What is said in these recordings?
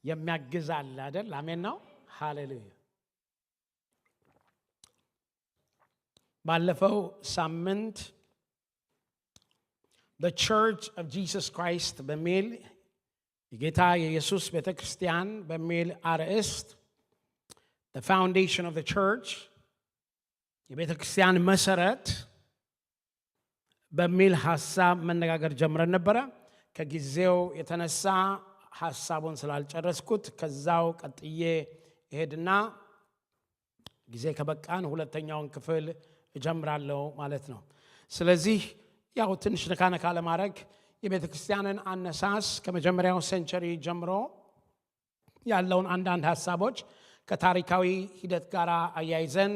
የሚያግዝ አለ አይደል? አሜን ነው። ሃሌሉያ። ባለፈው ሳምንት The Church of Jesus Christ በሚል የጌታ የኢየሱስ ቤተክርስቲያን በሚል አርዕስት The Foundation of the Church የቤተክርስቲያን መሰረት በሚል ሐሳብ መነጋገር ጀምረን ነበር። ከጊዜው የተነሳ ሐሳቡን ስላልጨረስኩት ከዛው ቀጥዬ እሄድና ጊዜ ከበቃን ሁለተኛውን ክፍል እጀምራለሁ ማለት ነው። ስለዚህ ያው ትንሽ ነካነካ ለማድረግ የቤተክርስቲያንን አነሳስ ከመጀመሪያው ሴንቸሪ ጀምሮ ያለውን አንዳንድ ሐሳቦች ከታሪካዊ ሂደት ጋር አያይዘን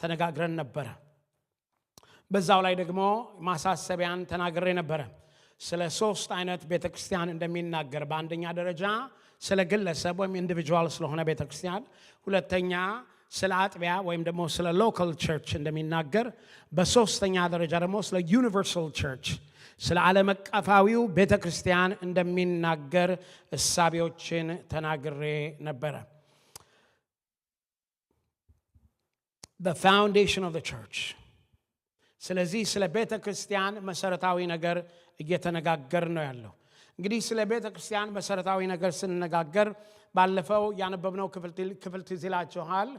ተነጋግረን ነበር። በዛው ላይ ደግሞ ማሳሰቢያን ተናግሬ ነበር። ስለ ሶስት አይነት ቤተክርስቲያን እንደሚናገር፣ በአንደኛ ደረጃ ስለ ግለሰብ ወይም ኢንዲቪጁዋል ስለሆነ ቤተክርስቲያን፣ ሁለተኛ ስለ አጥቢያ ወይም ደግሞ ስለ ሎካል ቸርች እንደሚናገር፣ በሶስተኛ ደረጃ ደግሞ ስለ ዩኒቨርሳል ቸርች ስለ ዓለም አቀፋዊው ቤተክርስቲያን እንደሚናገር እሳቤዎችን ተናግሬ ነበረ። The foundation of the church። ስለዚህ ስለ ቤተክርስቲያን መሰረታዊ ነገር እየተነጋገር ነው ያለው። እንግዲህ ስለ ቤተክርስቲያን መሰረታዊ ነገር ስንነጋገር ባለፈው ያነበብነው ክፍል ትዝ ይላችኋል።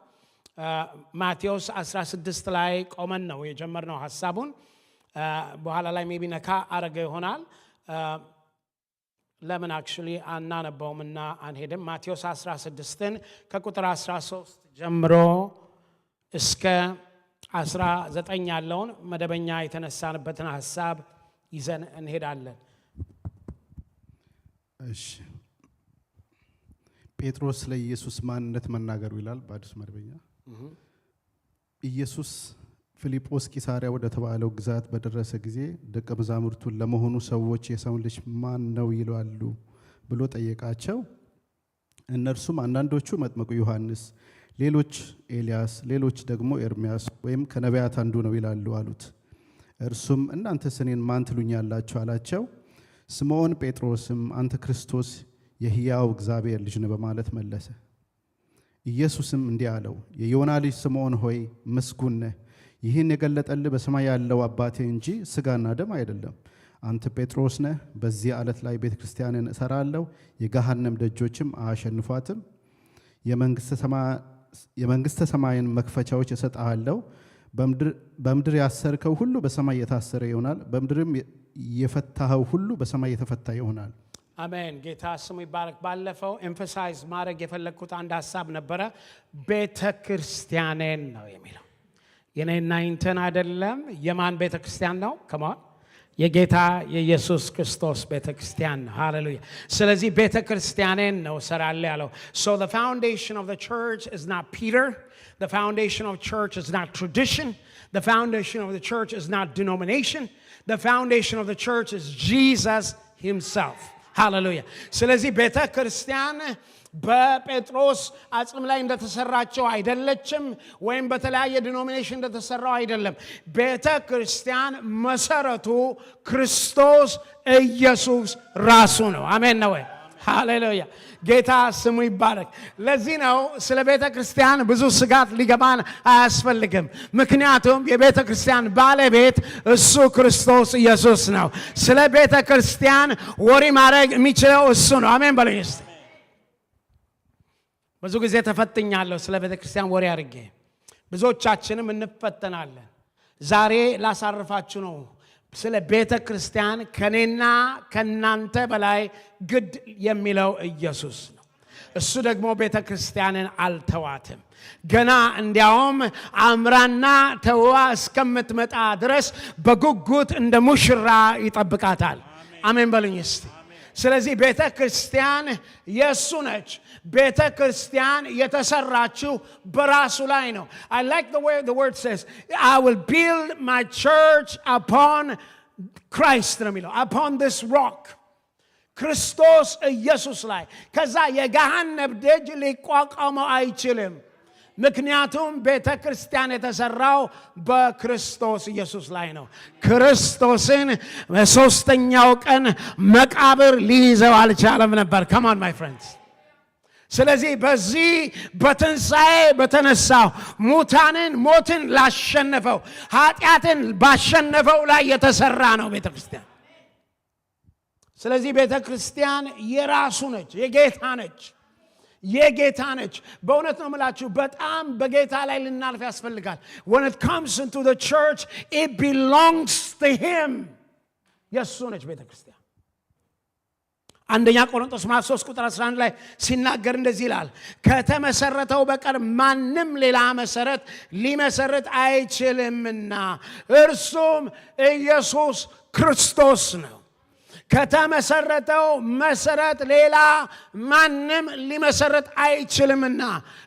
ማቴዎስ 16 ላይ ቆመን ነው የጀመርነው ሐሳቡን። በኋላ ላይ ሜቢ ነካ አረገ ይሆናል። ለምን አክቹሊ አናነበውምና አንሄድም። ማቴዎስ 16ን ከቁጥር 13 ጀምሮ እስከ 19 ያለውን መደበኛ የተነሳንበትን ሐሳብ ይዘን እንሄዳለን። እሺ፣ ጴጥሮስ ለኢየሱስ ማንነት መናገሩ ይላል በአዲስ መደበኛ። ኢየሱስ ፊልጶስ ቂሳሪያ ወደ ተባለው ግዛት በደረሰ ጊዜ ደቀ መዛሙርቱን ለመሆኑ ሰዎች የሰውን ልጅ ማን ነው ይላሉ ብሎ ጠየቃቸው። እነርሱም አንዳንዶቹ መጥምቁ ዮሐንስ፣ ሌሎች ኤልያስ፣ ሌሎች ደግሞ ኤርምያስ ወይም ከነቢያት አንዱ ነው ይላሉ አሉት። እርሱም እናንተስ እኔን ማን ትሉኛላችሁ አላቸው። ስምዖን ጴጥሮስም አንተ ክርስቶስ የሕያው እግዚአብሔር ልጅ ነህ በማለት መለሰ። ኢየሱስም እንዲህ አለው፣ የዮና ልጅ ስምዖን ሆይ ምስጉን ነህ፣ ይህን የገለጠልህ በሰማይ ያለው አባቴ እንጂ ሥጋና ደም አይደለም። አንተ ጴጥሮስ ነህ፣ በዚህ ዓለት ላይ ቤተ ክርስቲያንን እሠራለሁ፣ የገሃነም ደጆችም አያሸንፏትም። የመንግሥተ ሰማይን መክፈቻዎች እሰጥሃለሁ። በምድር ያሰርከው ሁሉ በሰማይ የታሰረ ይሆናል፣ በምድርም የፈታኸው ሁሉ በሰማይ የተፈታ ይሆናል። አሜን። ጌታ ስሙ ይባረክ። ባለፈው ኤምፋሳይዝ ማድረግ የፈለግኩት አንድ ሐሳብ ነበረ። ቤተ ክርስቲያኔን ነው የሚለው። የኔና ይንተን አይደለም። የማን ቤተ ክርስቲያን ነው? ከማን? የጌታ የኢየሱስ ክርስቶስ ቤተ ክርስቲያን ነው። ሃሌሉያ። ስለዚህ ቤተ ክርስቲያኔን ነው እሰራለሁ ያለው። So the foundation of the church is not Peter. The foundation of church is not tradition. The foundation of the church is not denomination. The foundation of the church is Jesus himself. ሃሌሉያ። ስለዚህ ቤተ ክርስቲያን በጴጥሮስ አጽም ላይ እንደተሰራቸው አይደለችም፣ ወይም በተለያየ ዲኖሚኔሽን እንደተሰራው አይደለም። ቤተ ክርስቲያን መሰረቱ ክርስቶስ ኢየሱስ ራሱ ነው። አሜን ነው ወይ? ሃሌሉያ። ጌታ ስሙ ይባረክ። ለዚህ ነው ስለ ቤተ ክርስቲያን ብዙ ስጋት ሊገባን አያስፈልግም። ምክንያቱም የቤተ ክርስቲያን ባለቤት እሱ ክርስቶስ ኢየሱስ ነው። ስለ ቤተ ክርስቲያን ወሬ ማድረግ የሚችለው እሱ ነው። አሜን በሉኝ እስቲ። ብዙ ጊዜ ተፈትኛለሁ ስለ ቤተ ክርስቲያን ወሬ አድርጌ። ብዙዎቻችንም እንፈተናለን። ዛሬ ላሳርፋችሁ ነው። ስለ ቤተ ክርስቲያን ከኔና ከናንተ በላይ ግድ የሚለው ኢየሱስ ነው። እሱ ደግሞ ቤተ ክርስቲያንን አልተዋትም። ገና እንዲያውም አምራና ተዋ እስከምትመጣ ድረስ በጉጉት እንደ ሙሽራ ይጠብቃታል። አሜን በሉኝ እስቲ። ስለዚህ ቤተ ክርስቲያን የእሱ ነች። ቤተ ክርስቲያን የተሰራችው በራሱ ላይ ነው። I like the way the word says, I will build my church upon Christ ነው የሚለው። upon this rock ክርስቶስ ኢየሱስ ላይ። ከዛ የገሃነም ደጅ ሊቋቋመው አይችልም። ምክንያቱም ቤተ ክርስቲያን የተሰራው በክርስቶስ ኢየሱስ ላይ ነው። ክርስቶስን በሶስተኛው ቀን መቃብር ሊይዘው አልቻለም ነበር። come on my friends። ስለዚህ በዚህ በትንሣኤ በተነሳው ሞትን ላሸነፈው ኃጢአትን ባሸነፈው ላይ የተሰራ ነው ቤተ ክርስቲያን። ስለዚህ ቤተ ክርስቲያን የራሱ ነች፣ የጌታ ነች። በእውነት ነው የምላችሁ፣ በጣም በጌታ ላይ ልናልፍ ያስፈልጋል። when it comes into the church it belongs to him። የሱ ነች ቤተ ክርስቲያን። አንደኛ ቆሮንቶስ ምዕራፍ 3 ቁጥር 11 ላይ ሲናገር እንደዚህ ይላል፣ ከተመሰረተው በቀር ማንም ሌላ መሰረት ሊመሰርት አይችልምና እርሱም ኢየሱስ ክርስቶስ ነው። ከተመሰረተው መሰረት ሌላ ማንም ሊመሰረት አይችልምና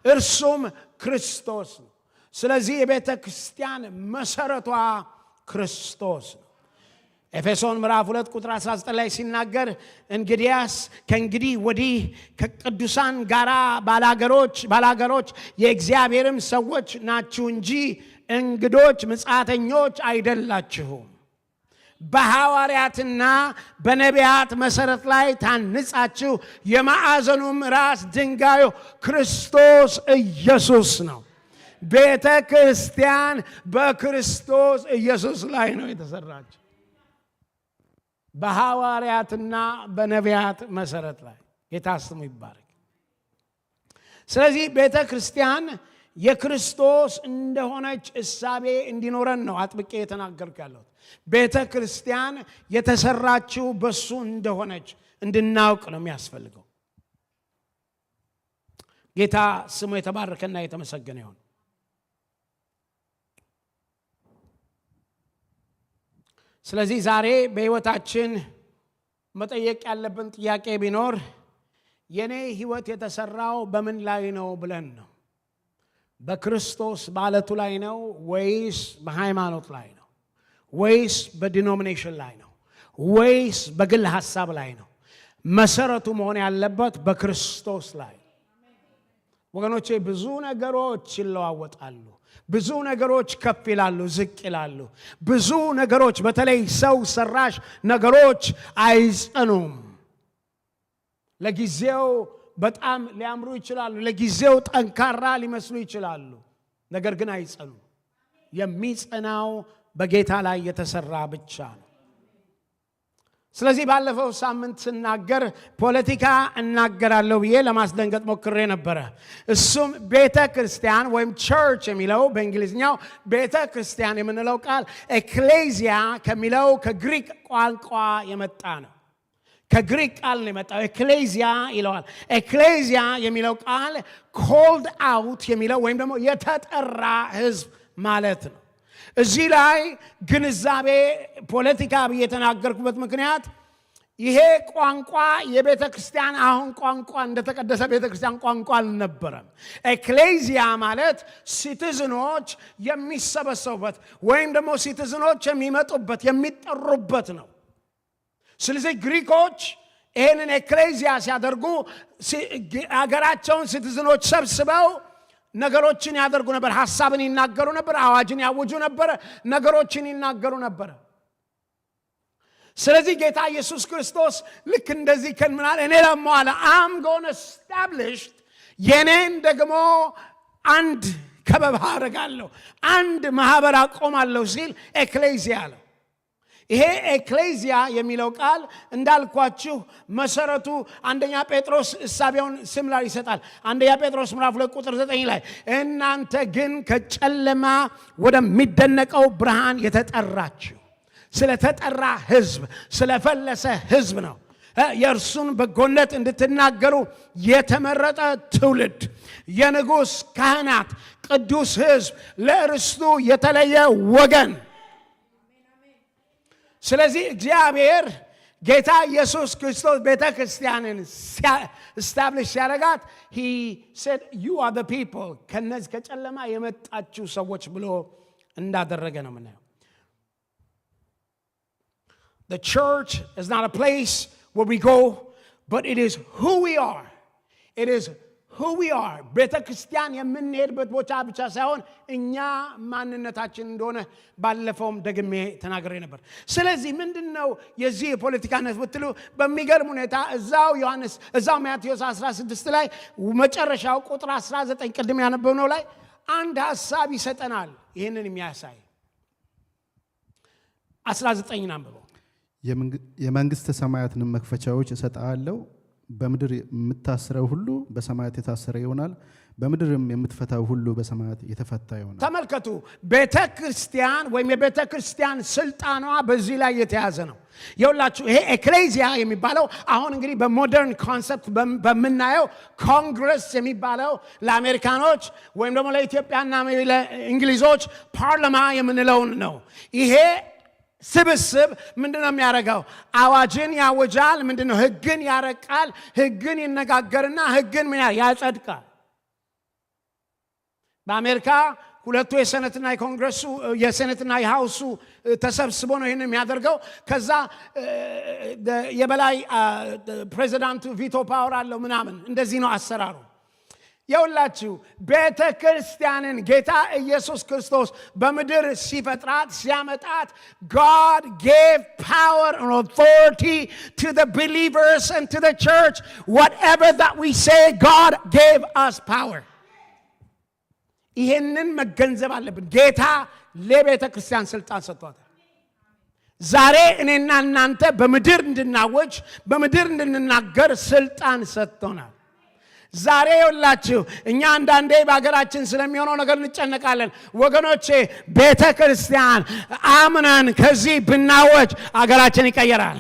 እርሱም ክርስቶስ ነው። ስለዚህ የቤተ ክርስቲያን መሰረቷ ክርስቶስ ነው። ኤፌሶን ምዕራፍ 2 ቁጥር 19 ላይ ሲናገር እንግዲያስ ከእንግዲህ ወዲህ ከቅዱሳን ጋር ባላገሮች የእግዚአብሔርም ሰዎች ናችሁ እንጂ እንግዶች ምጻተኞች አይደላችሁም። በሐዋርያትና በነቢያት መሰረት ላይ ታንጻችሁ የማዕዘኑም ራስ ድንጋዩ ክርስቶስ ኢየሱስ ነው። ቤተ ክርስቲያን በክርስቶስ ኢየሱስ ላይ ነው የተሰራችው፣ በሐዋርያትና በነቢያት መሰረት ላይ። ጌታ ስሙ ይባረክ። ስለዚህ ቤተ ክርስቲያን የክርስቶስ እንደሆነች እሳቤ እንዲኖረን ነው አጥብቄ የተናገርኩ ያለሁት። ቤተ ክርስቲያን የተሰራችው በሱ እንደሆነች እንድናውቅ ነው የሚያስፈልገው። ጌታ ስሙ የተባረከና የተመሰገነ ይሁን። ስለዚህ ዛሬ በሕይወታችን መጠየቅ ያለብን ጥያቄ ቢኖር የኔ ሕይወት የተሰራው በምን ላይ ነው ብለን ነው። በክርስቶስ በዓለቱ ላይ ነው ወይስ በሃይማኖት ላይ ነው? ወይስ በዲኖሚኔሽን ላይ ነው? ወይስ በግል ሐሳብ ላይ ነው? መሰረቱ መሆን ያለበት በክርስቶስ ላይ። ወገኖቼ ብዙ ነገሮች ይለዋወጣሉ። ብዙ ነገሮች ከፍ ይላሉ፣ ዝቅ ይላሉ። ብዙ ነገሮች በተለይ ሰው ሰራሽ ነገሮች አይጸኑም። ለጊዜው በጣም ሊያምሩ ይችላሉ፣ ለጊዜው ጠንካራ ሊመስሉ ይችላሉ፣ ነገር ግን አይጸኑም። የሚጸናው በጌታ ላይ የተሰራ ብቻ ነው። ስለዚህ ባለፈው ሳምንት ስናገር ፖለቲካ እናገራለሁ ብዬ ለማስደንገጥ ሞክሬ ነበረ። እሱም ቤተ ክርስቲያን ወይም ቸርች የሚለው በእንግሊዝኛው ቤተ ክርስቲያን የምንለው ቃል ኤክሌዚያ ከሚለው ከግሪክ ቋንቋ የመጣ ነው። ከግሪክ ቃል ነው የመጣው። ኤክሌዚያ ይለዋል። ኤክሌዚያ የሚለው ቃል ኮልድ አውት የሚለው ወይም ደግሞ የተጠራ ሕዝብ ማለት ነው። እዚህ ላይ ግንዛቤ ፖለቲካ ብዬ የተናገርኩበት ምክንያት ይሄ ቋንቋ የቤተ ክርስቲያን አሁን ቋንቋ እንደተቀደሰ ቤተ ክርስቲያን ቋንቋ አልነበረም። ኤክሌዚያ ማለት ሲቲዝኖች የሚሰበሰቡበት ወይም ደግሞ ሲቲዝኖች የሚመጡበት የሚጠሩበት ነው። ስለዚህ ግሪኮች ይህንን ኤክሌዚያ ሲያደርጉ አገራቸውን ሲቲዝኖች ሰብስበው ነገሮችን ያደርጉ ነበር። ሐሳብን ይናገሩ ነበር። አዋጅን ያውጁ ነበር። ነገሮችን ይናገሩ ነበር። ስለዚህ ጌታ ኢየሱስ ክርስቶስ ልክ እንደዚህ ከንምናል እኔ ደግሞ አለ I'm going to establish የኔን ደግሞ አንድ ከበብ አደርጋለሁ፣ አንድ ማህበር አቆማለሁ ሲል ኤክሌዚያ አለ። ይሄ ኤክሌዚያ የሚለው ቃል እንዳልኳችሁ መሰረቱ አንደኛ ጴጥሮስ እሳቤውን ሲምላር ይሰጣል። አንደኛ ጴጥሮስ ምዕራፍ 2 ቁጥር 9 ላይ እናንተ ግን ከጨለማ ወደሚደነቀው ብርሃን የተጠራችሁ፣ ስለተጠራ ሕዝብ ስለፈለሰ ሕዝብ ነው። የእርሱን በጎነት እንድትናገሩ የተመረጠ ትውልድ፣ የንጉሥ ካህናት፣ ቅዱስ ሕዝብ፣ ለርስቱ የተለየ ወገን። ስለዚህ እግዚአብሔር ጌታ ኢየሱስ ክርስቶስ ቤተ ክርስቲያንን ስታብሊሽ ሲያደርጋት he said you are the people ከነዚህ ከጨለማ የመጣችሁ ሰዎች ብሎ እንዳደረገ ነው የምናየው። The church is not a place where we go, but it is who we are. It is who we are ቤተ ክርስቲያን የምንሄድበት ቦታ ብቻ ሳይሆን እኛ ማንነታችን እንደሆነ ባለፈውም ደግሜ ተናግሬ ነበር። ስለዚህ ምንድነው የዚህ የፖለቲካነት ብትሉ በሚገርም ሁኔታ እዛው ማቴዎስ 16 ላይ መጨረሻው ቁጥር 19 ቅድም ያነበብነው ላይ አንድ ሐሳብ ይሰጠናል። ይሄንን የሚያሳይ 19 አንብበው። የመንግስተ ሰማያትን መክፈቻዎች እሰጣለሁ፣ በምድር የምታስረው ሁሉ በሰማያት የታሰረ ይሆናል፣ በምድርም የምትፈታው ሁሉ በሰማያት የተፈታ ይሆናል። ተመልከቱ፣ ቤተክርስቲያን ወይም የቤተክርስቲያን ስልጣኗ በዚህ ላይ የተያዘ ነው። ይኸውላችሁ ይሄ ኤክሌዚያ የሚባለው አሁን እንግዲህ በሞደርን ኮንሰፕት በምናየው ኮንግረስ የሚባለው ለአሜሪካኖች ወይም ደግሞ ለኢትዮጵያና ለእንግሊዞች ፓርላማ የምንለውን ነው። ይሄ ስብስብ ምንድነው የሚያደርገው? አዋጅን ያወጃል። ምንድነው? ህግን ያረቃል። ህግን ይነጋገርና ህግን ምን ያጸድቃል። በአሜሪካ ሁለቱ የሴኔትና የኮንግረሱ የሴኔትና የሃውሱ ተሰብስቦ ነው ይሄን የሚያደርገው። ከዛ የበላይ ፕሬዚዳንቱ ቪቶ ፓወር አለው ምናምን። እንደዚህ ነው አሰራሩ። የውላችሁ ቤተ ክርስቲያንን ጌታ ኢየሱስ ክርስቶስ በምድር ሲፈጥራት ሲያመጣት God gave power and authority to the believers and to the church. Whatever that we say, God gave us power. ይሄንን መገንዘብ አለብን። ጌታ ለቤተ ክርስቲያን ስልጣን ሰጥቷታል። ዛሬ እኔና እናንተ በምድር እንድናወጅ በምድር እንድንናገር ስልጣን ሰጥቶናል። ዛሬ ይኸውላችሁ እኛ አንዳንዴ በአገራችን ስለሚሆነው ነገር እንጨነቃለን። ወገኖቼ ቤተ ክርስቲያን አምነን ከዚህ ብናወጅ አገራችን ይቀየራል።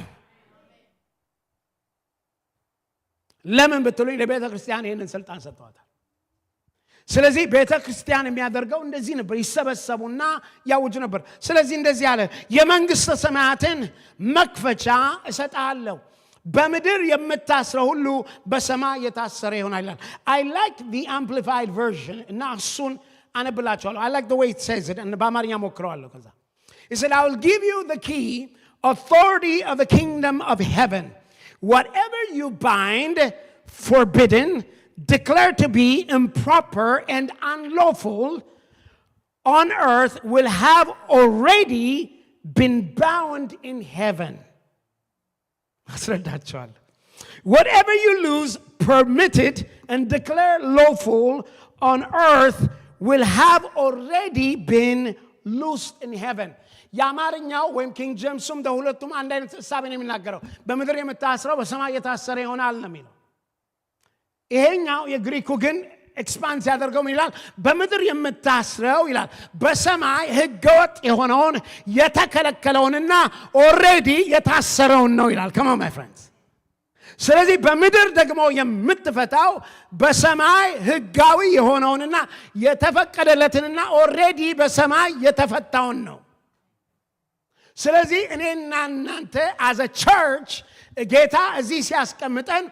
ለምን ብትሉኝ ለቤተ ክርስቲያን ይህንን ስልጣን ሰጥቷታል። ስለዚህ ቤተ ክርስቲያን የሚያደርገው እንደዚህ ነበር። ይሰበሰቡና ያውጁ ነበር። ስለዚህ እንደዚህ አለ፣ የመንግስተ ሰማያትን መክፈቻ እሰጣለሁ፣ በምድር የምታስረው ሁሉ በሰማይ የታሰረ ይሆናል ይላል። I like the amplified version እና እሱን አነብላችኋለሁ። I like the way it says it እና በአማርኛ ሞክረዋለሁ። ከዛ He said, I will give you the key, authority of the kingdom of heaven. Whatever you bind, forbidden, declare to be improper and unlawful on earth will have already been bound in heaven. አስረዳቸዋለሁ። Whatever you lose permitted and declare lawful on earth will have already been loosed in heaven. የአማርኛው ወይም ኪንግ ጄምስም ሁለቱም አንድ አይነት ሐሳብ ነው የሚናገረው። በምድር የምታስረው በሰማይ የታሰረ ይሆናል ነው የሚለው። ይሄኛው የግሪኩ ግን ኤክስፓንድ ያደርገው ምን ይላል? በምድር የምታስረው ይላል በሰማይ ህገወጥ የሆነውን የተከለከለውንና ኦሬዲ የታሰረውን ነው ይላል። come on my friends። ስለዚህ በምድር ደግሞ የምትፈታው በሰማይ ህጋዊ የሆነውንና የተፈቀደለትንና ኦሬዲ በሰማይ የተፈታውን ነው። ስለዚህ እኔና እናንተ as a church ጌታ እዚህ ሲያስቀምጠን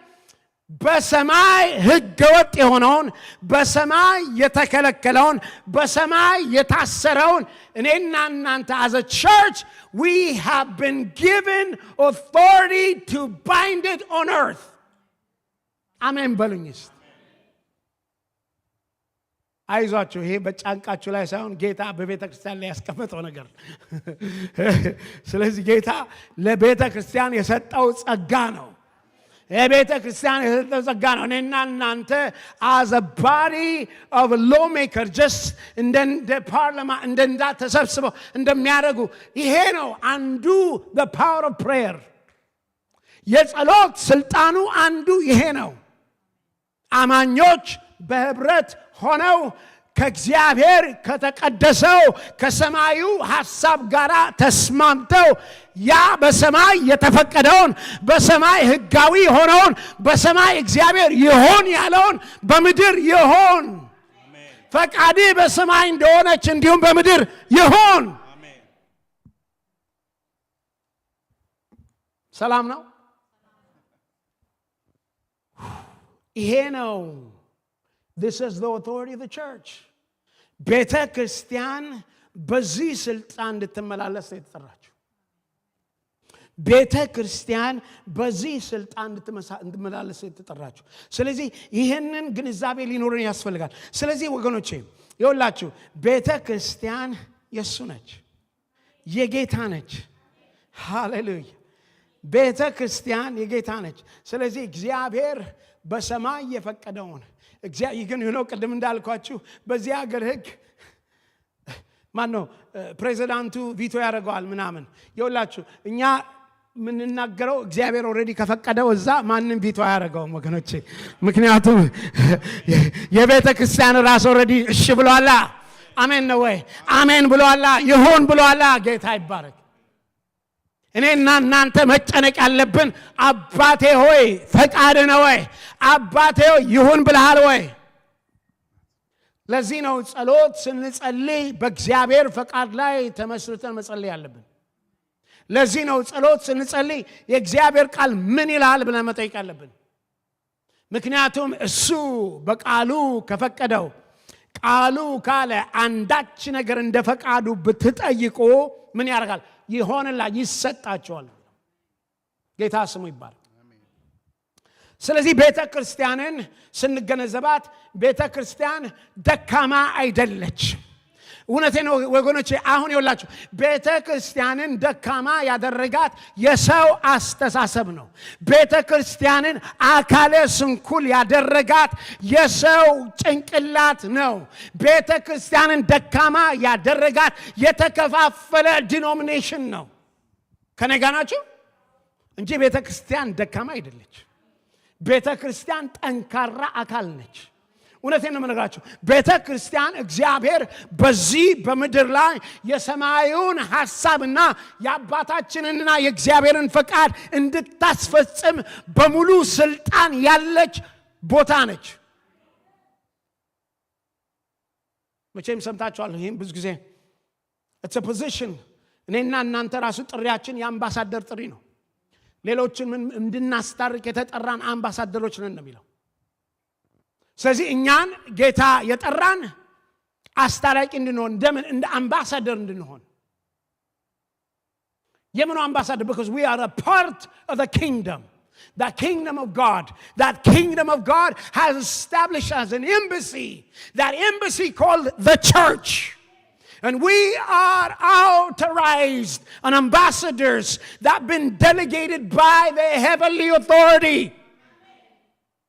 በሰማይ ህገወጥ የሆነውን በሰማይ የተከለከለውን በሰማይ የታሰረውን እኔና እናንተ as a church we have been given authority to bind it on earth. አሜን በሉኝስ። አይዟችሁ፣ ይሄ በጫንቃችሁ ላይ ሳይሆን ጌታ በቤተ ክርስቲያን ላይ ያስቀመጠው ነገር። ስለዚህ ጌታ ለቤተ ክርስቲያን የሰጠው ጸጋ ነው። የቤተ ክርስቲያን የሰጠው ጸጋ ነው። እኔና እናንተ as a body of a lawmaker just እንደ ፓርላማ እንደዛ ተሰብስበው እንደሚያደርጉ ይሄ ነው አንዱ the power of prayer። የጸሎት ስልጣኑ አንዱ ይሄ ነው። አማኞች በህብረት ሆነው ከእግዚአብሔር ከተቀደሰው ከሰማዩ ሐሳብ ጋር ተስማምተው ያ በሰማይ የተፈቀደውን በሰማይ ህጋዊ ሆነውን በሰማይ እግዚአብሔር ይሆን ያለውን በምድር ይሆን፣ ፈቃድ በሰማይ እንደሆነች እንዲሁም በምድር ይሆን። ሰላም ነው። ይሄ ነው This is the authority of the church. ቤተ ክርስቲያን በዚህ ስልጣን እንድትመላለስ የተጠራችው። ቤተ ክርስቲያን በዚህ ስልጣን እንድትመላለስ የተጠራችሁ። ስለዚህ ይህንን ግንዛቤ ሊኖርን ያስፈልጋል። ስለዚህ ወገኖቼ ይኸውላችሁ ቤተ ክርስቲያን የሱ ነች፣ የጌታ ነች። ሃሌሉያ! ቤተ ክርስቲያን የጌታ ነች። ስለዚህ እግዚአብሔር በሰማይ የፈቀደውን ግን ቅድም እንዳልኳችሁ በዚህ ሀገር ህግ ማን ነው ፕሬዚዳንቱ ቪቶ ያደርገዋል ምናምን። ይኸውላችሁ እኛ ምንናገረው እግዚአብሔር ኦልሬዲ ከፈቀደው እዛ ማንም ቪቶ አያደርገውም ወገኖቼ። ምክንያቱም የቤተ ክርስቲያን ራስ ኦልሬዲ እሺ ብሏላ። አሜን ነው ወይ? አሜን ብሏላ። ይሁን ብሏላ። ጌታ ይባረክ። እኔና እናንተ መጨነቅ ያለብን አባቴ ሆይ ፈቃድ ነው ወይ? አባቴ ሆይ ይሁን ብለሃል ወይ? ለዚህ ነው ጸሎት ስንጸልይ በእግዚአብሔር ፈቃድ ላይ ተመስርተን መጸለይ ያለብን። ለዚህ ነው ጸሎት ስንጸልይ የእግዚአብሔር ቃል ምን ይላል ብለን መጠየቅ ያለብን። ምክንያቱም እሱ በቃሉ ከፈቀደው ቃሉ ካለ አንዳች ነገር እንደ ፈቃዱ ብትጠይቁ ምን ያደርጋል? ይሆንላል፣ ይሰጣቸዋል። ጌታ ስሙ ይባረክ። ስለዚህ ቤተ ክርስቲያንን ስንገነዘባት ቤተ ክርስቲያን ደካማ አይደለች። እውነቴ ነው ወገኖቼ። አሁን ይኸውላችሁ ቤተ ክርስቲያንን ደካማ ያደረጋት የሰው አስተሳሰብ ነው። ቤተ ክርስቲያንን አካለ ስንኩል ያደረጋት የሰው ጭንቅላት ነው። ቤተ ክርስቲያንን ደካማ ያደረጋት የተከፋፈለ ዲኖሚኔሽን ነው። ከኔ ጋር ናችሁ እንጂ ቤተ ክርስቲያን ደካማ አይደለች። ቤተ ክርስቲያን ጠንካራ አካል ነች። እውነቴን ነው የምነግራችሁ። ቤተ ክርስቲያን እግዚአብሔር በዚህ በምድር ላይ የሰማዩን ሐሳብና የአባታችንንና የእግዚአብሔርን ፈቃድ እንድታስፈጽም በሙሉ ስልጣን ያለች ቦታ ነች። መቼም ሰምታችኋል። ይህም ብዙ ጊዜ it's a position። እኔና እናንተ ራሱ ጥሪያችን የአምባሳደር ጥሪ ነው። ሌሎችን እንድናስታርቅ የተጠራን አምባሳደሮች ነን ነው የሚለው። ስለዚህ እኛን ጌታ የጠራን አስታራቂ እንድንሆን እንደ አምባሳደር እንድንሆን። የምኑ አምባሳደር? because we are a part of the kingdom of God. That kingdom of God has established as an embassy, that embassy called the church. And we are authorized and ambassadors that have been delegated by the heavenly authority.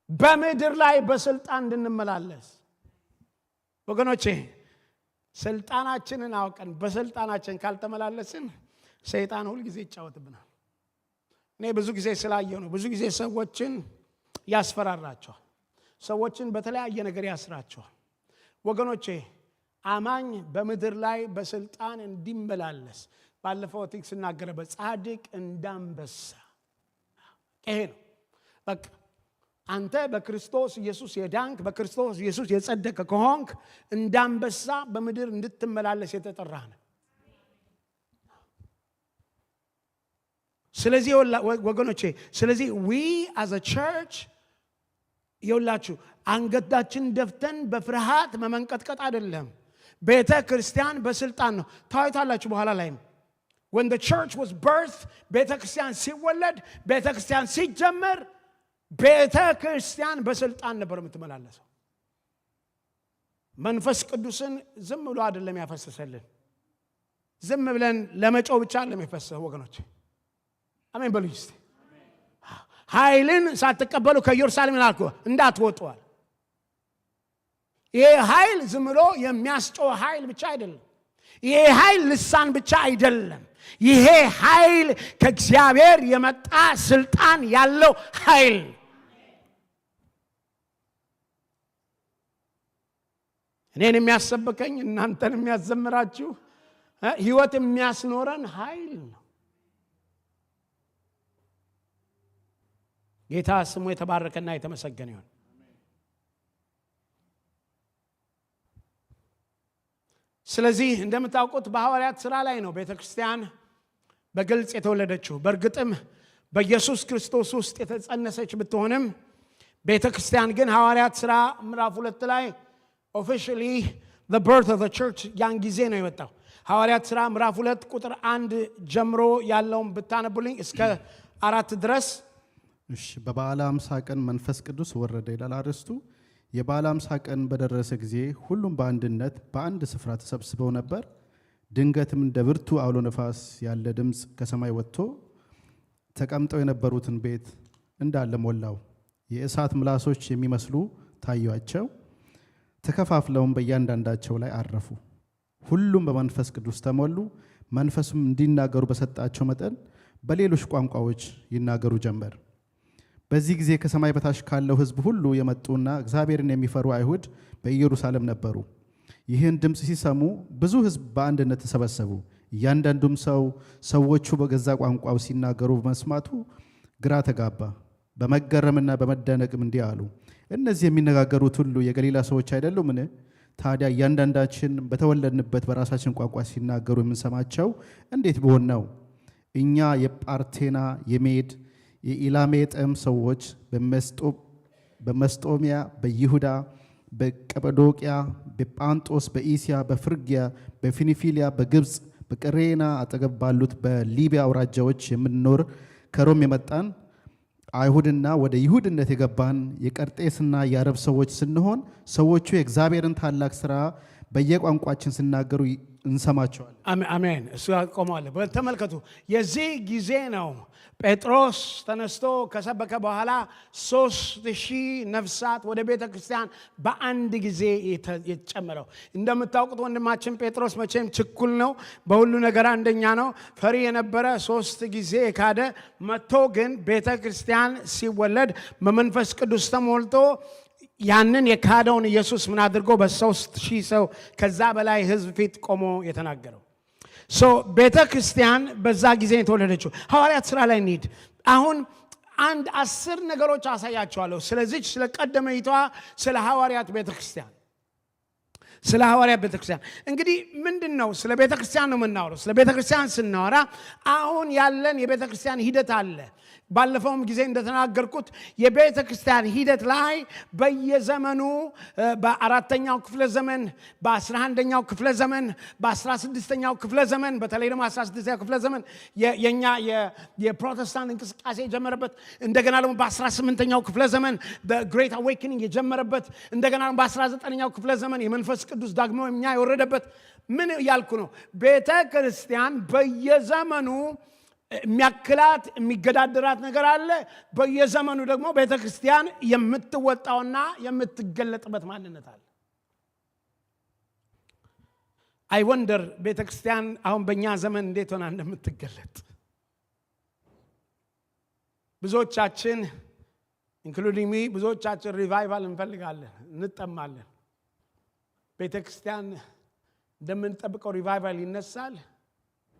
በምድር ላይ በስልጣን እንድንመላለስ ወገኖቼ። ስልጣናችንን አውቀን በስልጣናችን ካልተመላለስን ሰይጣን ሁሉ ጊዜ ይጫወትብናል። እኔ ብዙ ጊዜ ስላየው ነው። ብዙ ጊዜ ሰዎችን ያስፈራራቸዋል። ሰዎችን በተለያየ ነገር ያስራቸዋል። ወገኖቼ አማኝ በምድር ላይ በስልጣን እንዲመላለስ ባለፈው ቲክስ እናገረ በጻድቅ እንዳንበሳ ይሄ ነው በቃ። አንተ በክርስቶስ ኢየሱስ የዳንክ በክርስቶስ ኢየሱስ የጸደቀ ከሆንክ እንዳንበሳ በምድር እንድትመላለስ የተጠራህ ነህ። ስለዚህ ወገኖቼ ስለዚህ we as a church ይኸውላችሁ አንገታችን ደፍተን በፍርሃት መመንቀጥቀጥ አይደለም። ቤተ ክርስቲያን በስልጣን ነው። ታዩታላችሁ በኋላ ላይ when the church was birthed ቤተ ክርስቲያን ሲወለድ ቤተ ክርስቲያን ሲጀመር ቤተ ክርስቲያን በስልጣን ነበር የምትመላለሰው። መንፈስ ቅዱስን ዝም ብሎ አይደለም ያፈሰሰልን። ዝም ብለን ለመጮህ ብቻ አይደለም የፈሰሰው ወገኖች። አሜን በሉ እስቲ። ኃይልን ሳትቀበሉ ከኢየሩሳሌም እንዳትወጡዋል። ይሄ ኃይል ዝም ብሎ የሚያስጮህ ኃይል ብቻ አይደለም። ይሄ ኃይል ልሳን ብቻ አይደለም። ይሄ ኃይል ከእግዚአብሔር የመጣ ስልጣን ያለው ኃይል። እኔን የሚያሰብከኝ እናንተን የሚያዘምራችሁ ህይወት የሚያስኖረን ኃይል ነው። ጌታ ስሙ የተባረከና የተመሰገነ ይሁን። ስለዚህ እንደምታውቁት በሐዋርያት ሥራ ላይ ነው ቤተክርስቲያን በግልጽ የተወለደችው። በእርግጥም በኢየሱስ ክርስቶስ ውስጥ የተጸነሰች ብትሆንም ቤተክርስቲያን ግን ሐዋርያት ሥራ ምዕራፍ 2 ላይ officially the birth of the church ያን ጊዜ ነው የመጣው። ሐዋርያት ሥራ ምዕራፍ 2 ቁጥር 1 ጀምሮ ያለውን ብታነቡልኝ እስከ 4 ድረስ። እሺ። በበዓለ ሃምሳ ቀን መንፈስ ቅዱስ ወረደ ይላል አርስቱ። የበዓለ ሃምሳ ቀን በደረሰ ጊዜ ሁሉም በአንድነት በአንድ ስፍራ ተሰብስበው ነበር። ድንገትም እንደ ብርቱ አውሎ ነፋስ ያለ ድምፅ ከሰማይ ወጥቶ ተቀምጠው የነበሩትን ቤት እንዳለ ሞላው። የእሳት ምላሶች የሚመስሉ ታዩአቸው፣ ተከፋፍለውም በእያንዳንዳቸው ላይ አረፉ። ሁሉም በመንፈስ ቅዱስ ተሞሉ፣ መንፈሱም እንዲናገሩ በሰጣቸው መጠን በሌሎች ቋንቋዎች ይናገሩ ጀመር። በዚህ ጊዜ ከሰማይ በታች ካለው ሕዝብ ሁሉ የመጡና እግዚአብሔርን የሚፈሩ አይሁድ በኢየሩሳሌም ነበሩ። ይህን ድምፅ ሲሰሙ ብዙ ሕዝብ በአንድነት ተሰበሰቡ። እያንዳንዱም ሰዎቹ በገዛ ቋንቋው ሲናገሩ በመስማቱ ግራ ተጋባ። በመገረምና በመደነቅም እንዲህ አሉ፣ እነዚህ የሚነጋገሩት ሁሉ የገሊላ ሰዎች አይደሉምን? ታዲያ እያንዳንዳችን በተወለድንበት በራሳችን ቋንቋ ሲናገሩ የምንሰማቸው እንዴት ቢሆን ነው? እኛ የጳርቴና፣ የሜድ፣ የኢላሜጤም ሰዎች በመስጦሚያ፣ በይሁዳ፣ በቀጰዶቅያ፣ በጳንጦስ፣ በኢስያ፣ በፍርግያ፣ በፊንፊልያ፣ በግብፅ፣ በቀሬና አጠገብ ባሉት በሊቢያ አውራጃዎች የምንኖር ከሮም የመጣን አይሁድና ወደ ይሁድነት የገባን የቀርጤስና የአረብ ሰዎች ስንሆን ሰዎቹ የእግዚአብሔርን ታላቅ ሥራ በየቋንቋችን ሲናገሩ እንሰማቸዋለን። አሜን። እሱ ያቆማል። ተመልከቱ፣ የዚህ ጊዜ ነው ጴጥሮስ ተነስቶ ከሰበከ በኋላ 3000 ነፍሳት ወደ ቤተ ክርስቲያን በአንድ ጊዜ የተጨመረው። እንደምታውቁት ወንድማችን ጴጥሮስ መቼም ችኩል ነው፣ በሁሉ ነገር አንደኛ ነው። ፈሪ የነበረ 3 ጊዜ የካደ መጥቶ ግን ቤተ ክርስቲያን ሲወለድ በመንፈስ ቅዱስ ተሞልቶ ያንን የካደውን ኢየሱስ ምን አድርጎ በ3000 ሰው ከዛ በላይ ሕዝብ ፊት ቆሞ የተናገረው። ቤተ ክርስቲያን በዛ ጊዜ የተወለደችው። ሐዋርያት ሥራ ላይ እንሂድ። አሁን 10 ነገሮች አሳያቸዋለሁ። ስለዚህ ስለ ቀደመይቷ ስለ ሐዋርያት ቤተ ክርስቲያን ስለ ሐዋርያት ቤተ ክርስቲያን እንግዲህ ምንድን ነው? ስለ ቤተ ክርስቲያን ነው የምናወራው። ስለ ቤተ ክርስቲያን ስናወራ አሁን ያለን የቤተ ክርስቲያን ሂደት አለ። ባለፈውም ጊዜ እንደተናገርኩት የቤተ ክርስቲያን ሂደት ላይ በየዘመኑ በ4ኛው ክፍለ ዘመን፣ በ11ኛው ክፍለ ዘመን፣ በ16ኛው ክፍለ ዘመን፣ በተለይ ደግሞ 16ኛው ክፍለ ዘመን የኛ የፕሮቴስታንት እንቅስቃሴ የጀመረበት፣ እንደገና ደግሞ በ18ኛው ክፍለ ዘመን ግሬት አዌክኒንግ የጀመረበት፣ እንደገና ደግሞ በ19ኛው ክፍለ ዘመን የመንፈስ ቅዱስ ዳግመኛ የወረደበት። ምን ያልኩ ነው? ቤተ ክርስቲያን በየዘመኑ የሚያክላት የሚገዳደራት ነገር አለ። በየዘመኑ ደግሞ ቤተ ክርስቲያን የምትወጣውና የምትገለጥበት ማንነት አለ። አይ ወንደር ቤተ ክርስቲያን አሁን በእኛ ዘመን እንዴት ሆና እንደምትገለጥ። ብዙዎቻችን ኢንክሉዲንግ ሚ ብዙዎቻችን ሪቫይቫል እንፈልጋለን፣ እንጠማለን። ቤተ ክርስቲያን እንደምንጠብቀው ሪቫይቫል ይነሳል?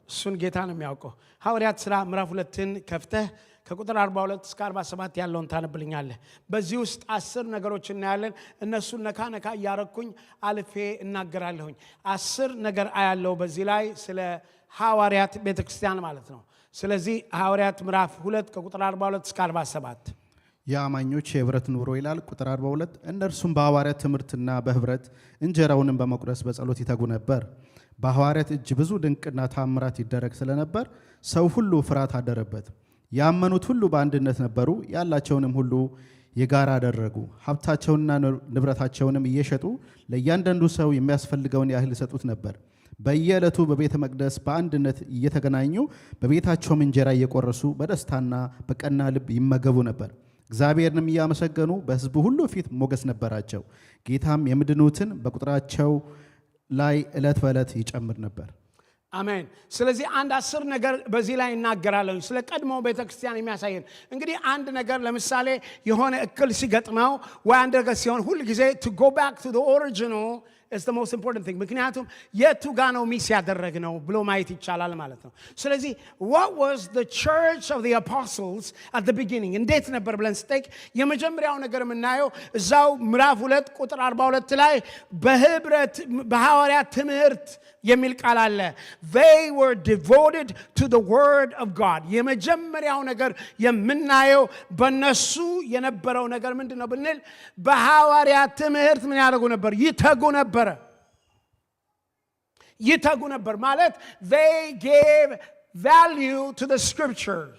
እሱን ጌታ ነው የሚያውቀው። ሐዋርያት ሥራ ምዕራፍ 2ን ከፍተህ ከቁጥር 42 እስከ 47 ያለውን ታነብልኛለህ። በዚህ ውስጥ 10 ነገሮች እናያለን። እነሱን ነካ ነካ እያረኩኝ አልፌ እናገራለሁኝ። 10 ነገር አያለው በዚህ ላይ ስለ ሐዋርያት ቤተክርስቲያን ማለት ነው። ስለዚህ ሐዋርያት ምዕራፍ 2 ከቁጥር 42 እስከ 47 የአማኞች የህብረት ኑሮ ይላል። ቁጥር 42 እነርሱም በሐዋርያት ትምህርትና በህብረት እንጀራውንም በመቁረስ በጸሎት ይተጉ ነበር። በሐዋርያት እጅ ብዙ ድንቅና ታምራት ይደረግ ስለነበር ሰው ሁሉ ፍርሃት አደረበት። ያመኑት ሁሉ በአንድነት ነበሩ፣ ያላቸውንም ሁሉ የጋራ አደረጉ። ሀብታቸውንና ንብረታቸውንም እየሸጡ ለእያንዳንዱ ሰው የሚያስፈልገውን ያህል ይሰጡት ነበር። በየዕለቱ በቤተ መቅደስ በአንድነት እየተገናኙ በቤታቸውም እንጀራ እየቆረሱ በደስታና በቀና ልብ ይመገቡ ነበር። እግዚአብሔርንም እያመሰገኑ በሕዝቡ ሁሉ ፊት ሞገስ ነበራቸው። ጌታም የሚድኑትን በቁጥራቸው ላይ ዕለት በዕለት ይጨምር ነበር። አሜን። ስለዚህ አንድ 10 ነገር በዚህ ላይ እናገራለሁ ስለ ቀድሞ ቤተክርስቲያን የሚያሳየን። እንግዲህ አንድ ነገር ለምሳሌ የሆነ እክል ሲገጥመው ወይ አንድ ነገር ሲሆን ሁሉ ጊዜ to go back to the original is the most important thing። ምክንያቱም የቱ ጋ ነው ሚስ ያደረግነው ብሎ ማየት ይቻላል ማለት ነው። ስለዚህ what was the church of the apostles at the beginning እንዴት ነበር ብለን ስጠይቅ የመጀመሪያው ነገር የምናየው እዛው ምዕራፍ 2 ቁጥር 42 ላይ በህብረት በሐዋርያት ትምህርት የሚል ቃል አለ። they were devoted to the word of God። የመጀመሪያው ነገር የምናየው በነሱ የነበረው ነገር ምንድነው ብንል በሐዋርያት ትምህርት ምን ያደርጉ ነበር? ይተጉ ነበር። ይተጉ ነበር ማለት they gave value to the scriptures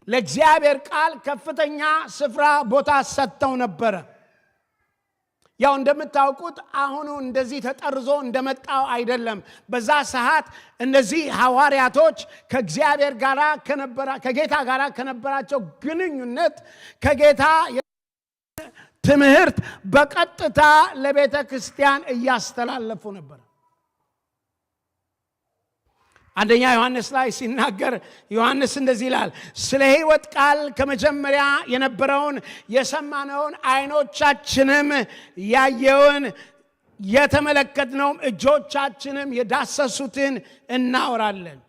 ለእግዚአብሔር ቃል ከፍተኛ ስፍራ ቦታ ሰጥተው ነበር። ያው እንደምታውቁት አሁን እንደዚህ ተጠርዞ እንደመጣው አይደለም። በዛ ሰዓት እነዚህ ሐዋርያቶች ከእግዚአብሔር ጋራ ከጌታ ጋራ ከነበራቸው ግንኙነት ከጌታ ትምህርት በቀጥታ ለቤተ ክርስቲያን እያስተላለፉ ነበር። አንደኛ ዮሐንስ ላይ ሲናገር ዮሐንስ እንደዚህ ይላል፣ ስለ ሕይወት ቃል ከመጀመሪያ የነበረውን የሰማነውን ዓይኖቻችንም ያየውን የተመለከትነውም እጆቻችንም የዳሰሱትን እናወራለን።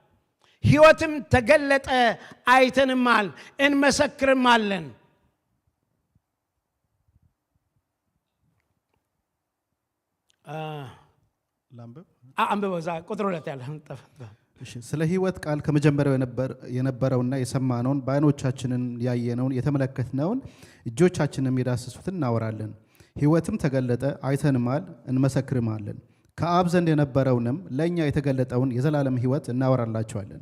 ሕይወትም ተገለጠ፣ አይተንማል፣ እንመሰክርማለን። አንብበው እዛ ቁጥር 2 ያለ ስለ ሕይወት ቃል ከመጀመሪያው የነበረውና የሰማነውን በዓይኖቻችንን ያየነውን የተመለከትነውን እጆቻችንም የዳሰሱትን እናወራለን። ሕይወትም ተገለጠ፣ አይተንማል፣ እንመሰክርማለን። ከአብ ዘንድ የነበረውንም ለእኛ የተገለጠውን የዘላለም ሕይወት እናወራላችኋለን።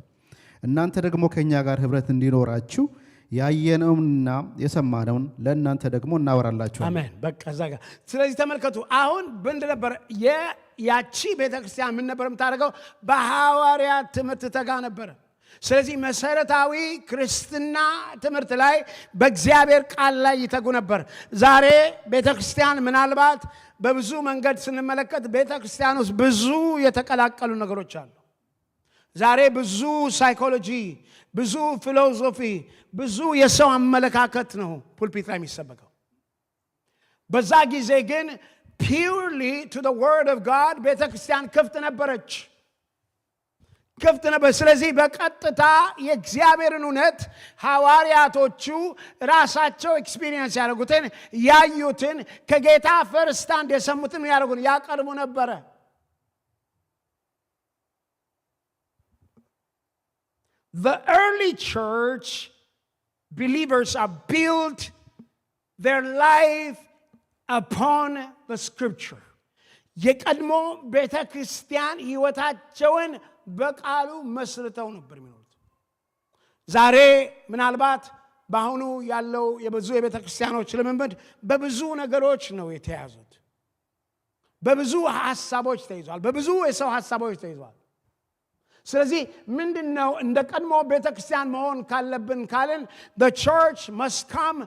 እናንተ ደግሞ ከእኛ ጋር ኅብረት እንዲኖራችሁ ያየነውንና የሰማነውን ለእናንተ ደግሞ እናወራላችኋለን። አሜን። በቃ እዛ ጋር ስለዚህ ተመልከቱ። አሁን ብንድ ነበር ያቺ ቤተክርስቲያን ምን ነበር የምታደርገው? በሐዋርያት ትምህርት ተጋ ነበር። ስለዚህ መሰረታዊ ክርስትና ትምህርት ላይ በእግዚአብሔር ቃል ላይ ይተጉ ነበር። ዛሬ ቤተክርስቲያን ምናልባት በብዙ መንገድ ስንመለከት ቤተክርስቲያን ውስጥ ብዙ የተቀላቀሉ ነገሮች አሉ። ዛሬ ብዙ ሳይኮሎጂ፣ ብዙ ፊሎሶፊ፣ ብዙ የሰው አመለካከት ነው ፑልፒት ላይ የሚሰበከው። በዛ ጊዜ ግን purely to the word of God ቤተክርስቲያን ክፍት ነበረች፣ ክፍት ነበር። ስለዚህ በቀጥታ የእግዚአብሔርን እውነት ሐዋርያቶቹ ራሳቸው ኤክስፒሪየንስ ያደረጉትን ያዩትን ከጌታ ፈርስት ሃንድ የሰሙትን ያቀርቡ ነበረ። The early church believers are built their life upon the scripture. የቀድሞ ቤተ ክርስቲያን ሕይወታቸውን በቃሉ መስርተው ነበር የሚኖሩት። ዛሬ ምናልባት በአሁኑ ያለው የብዙ የቤተ ክርስቲያኖች ልምምድ በብዙ ነገሮች ነው የተያዙት። በብዙ ሐሳቦች ተይዟል። በብዙ የሰው ሐሳቦች ተይዟል። ስለዚህ ምንድነው እንደ ቀድሞ ቤተ ክርስቲያን መሆን ካለብን ካልን the church must come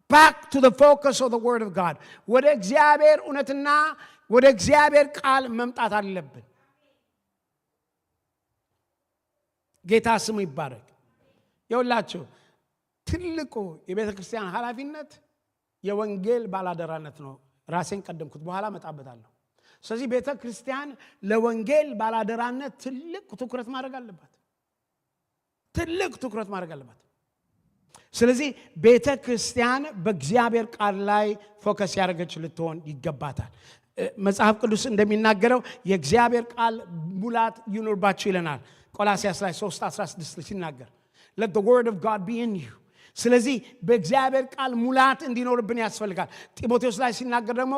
back to the focus of the word of God. ወደ እግዚአብሔር እውነትና ወደ እግዚአብሔር ቃል መምጣት አለብን። ጌታ ስሙ ይባረክ። ይኸውላችሁ ትልቁ የቤተ ክርስቲያን ኃላፊነት የወንጌል ባላደራነት ነው። ራሴን ቀደምኩት፣ በኋላ መጣበታለሁ። ስለዚህ ቤተ ክርስቲያን ለወንጌል ባላደራነት ትልቅ ትኩረት ማድረግ አለባት። ትልቅ ትኩረት ማድረግ አለባት። ስለዚህ ቤተ ክርስቲያን በእግዚአብሔር ቃል ላይ ፎከስ ያደረገች ልትሆን ይገባታል። መጽሐፍ ቅዱስ እንደሚናገረው የእግዚአብሔር ቃል ሙላት ይኑርባችሁ ይለናል። ቆላስይስ ላይ 3:16 ሲናገር let the word of God be in you። ስለዚህ በእግዚአብሔር ቃል ሙላት እንዲኖርብን ያስፈልጋል። ጢሞቴዎስ ላይ ሲናገር ደግሞ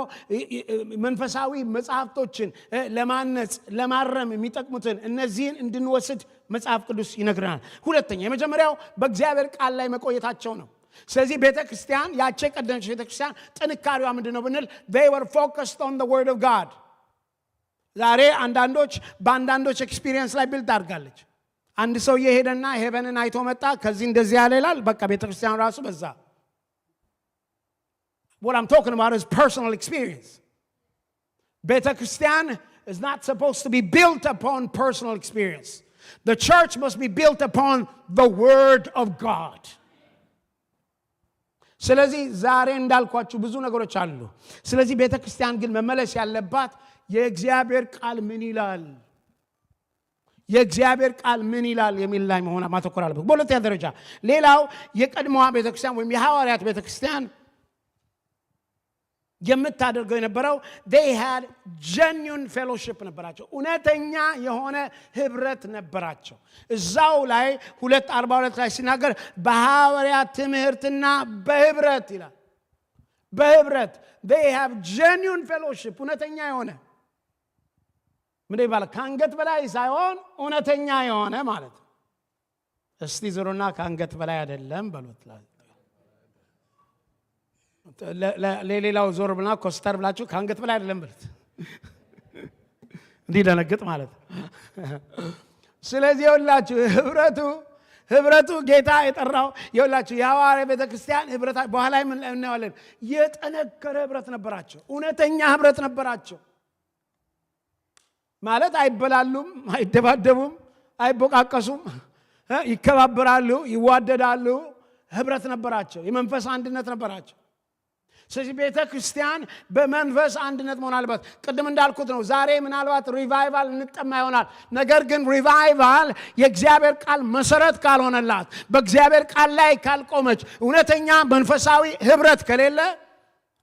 መንፈሳዊ መጽሐፍቶችን ለማነጽ ለማረም የሚጠቅሙትን እነዚህን እንድንወስድ መጽሐፍ ቅዱስ ይነግረናል። ሁለተኛ የመጀመሪያው በእግዚአብሔር ቃል ላይ መቆየታቸው ነው። ስለዚህ ቤተ ክርስቲያን ያቺ ቀደመች ቤተ ክርስቲያን ጥንካሬዋ ምንድን ነው ብንል they were focused on the word of God። ዛሬ በአንዳንዶች ኤክስፒሪየንስ ላይ ቢልድ አድርጋለች። አንድ ሰው የሄደና ሄቨንን አይቶ መጣ፣ ከዚህ እንደዚህ ያለ ይላል። በቃ ቤተ ክርስቲያን ራሱ በዛ። What I'm talking about is personal experience. ቤተ ክርስቲያን is not supposed to be built upon personal experience. The church must be built upon the word of God. ስለዚህ ዛሬ እንዳልኳችሁ ብዙ ነገሮች አሉ። ስለዚህ ቤተ ክርስቲያን ግን መመለስ ያለባት የእግዚአብሔር ቃል ምን ይላል፣ የእግዚአብሔር ቃል ምን ይላል የሚል ላይ መሆን ማተኮር አለበት። በሁለተኛ ደረጃ ሌላው የቀድሞዋ ቤተ ክርስቲያን ወይም የሐዋርያት ቤተ ክርስቲያን የምታደርገው የነበረው they had genuine fellowship ነበራቸው። እውነተኛ የሆነ ህብረት ነበራቸው። እዛው ላይ 2:42 ላይ ሲናገር በሐዋርያት ትምህርትና በህብረት ይላል። በህብረት they have genuine fellowship እውነተኛ የሆነ ምን ይባላል? ከአንገት በላይ ሳይሆን እውነተኛ የሆነ ማለት ነው። እስቲ ዞሩና ከአንገት በላይ አይደለም በሉት። ለሌላው ዞር ብላ ኮስተር ብላችሁ ከአንገት በላይ አይደለም በሉት። እንዲደነግጥ ማለት ነው። ስለዚህ ይኸውላችሁ ህብረቱ ጌታ የጠራው ይኸውላችሁ የሐዋርያ ቤተክርስቲያን ህብረት በኋላ ምን እናያለን? የጠነከረ ህብረት ነበራቸው። እውነተኛ ህብረት ነበራቸው ማለት አይበላሉም፣ አይደባደቡም፣ አይቦቃቀሱም፣ ይከባበራሉ፣ ይዋደዳሉ። ህብረት ነበራቸው። የመንፈስ አንድነት ነበራቸው። ስለዚህ ቤተ ክርስቲያን በመንፈስ አንድነት መሆን አለባት። ቅድም እንዳልኩት ነው። ዛሬ ምናልባት ሪቫይቫል እንጠማ ይሆናል። ነገር ግን ሪቫይቫል የእግዚአብሔር ቃል መሰረት ካልሆነላት፣ በእግዚአብሔር ቃል ላይ ካልቆመች፣ እውነተኛ መንፈሳዊ ህብረት ከሌለ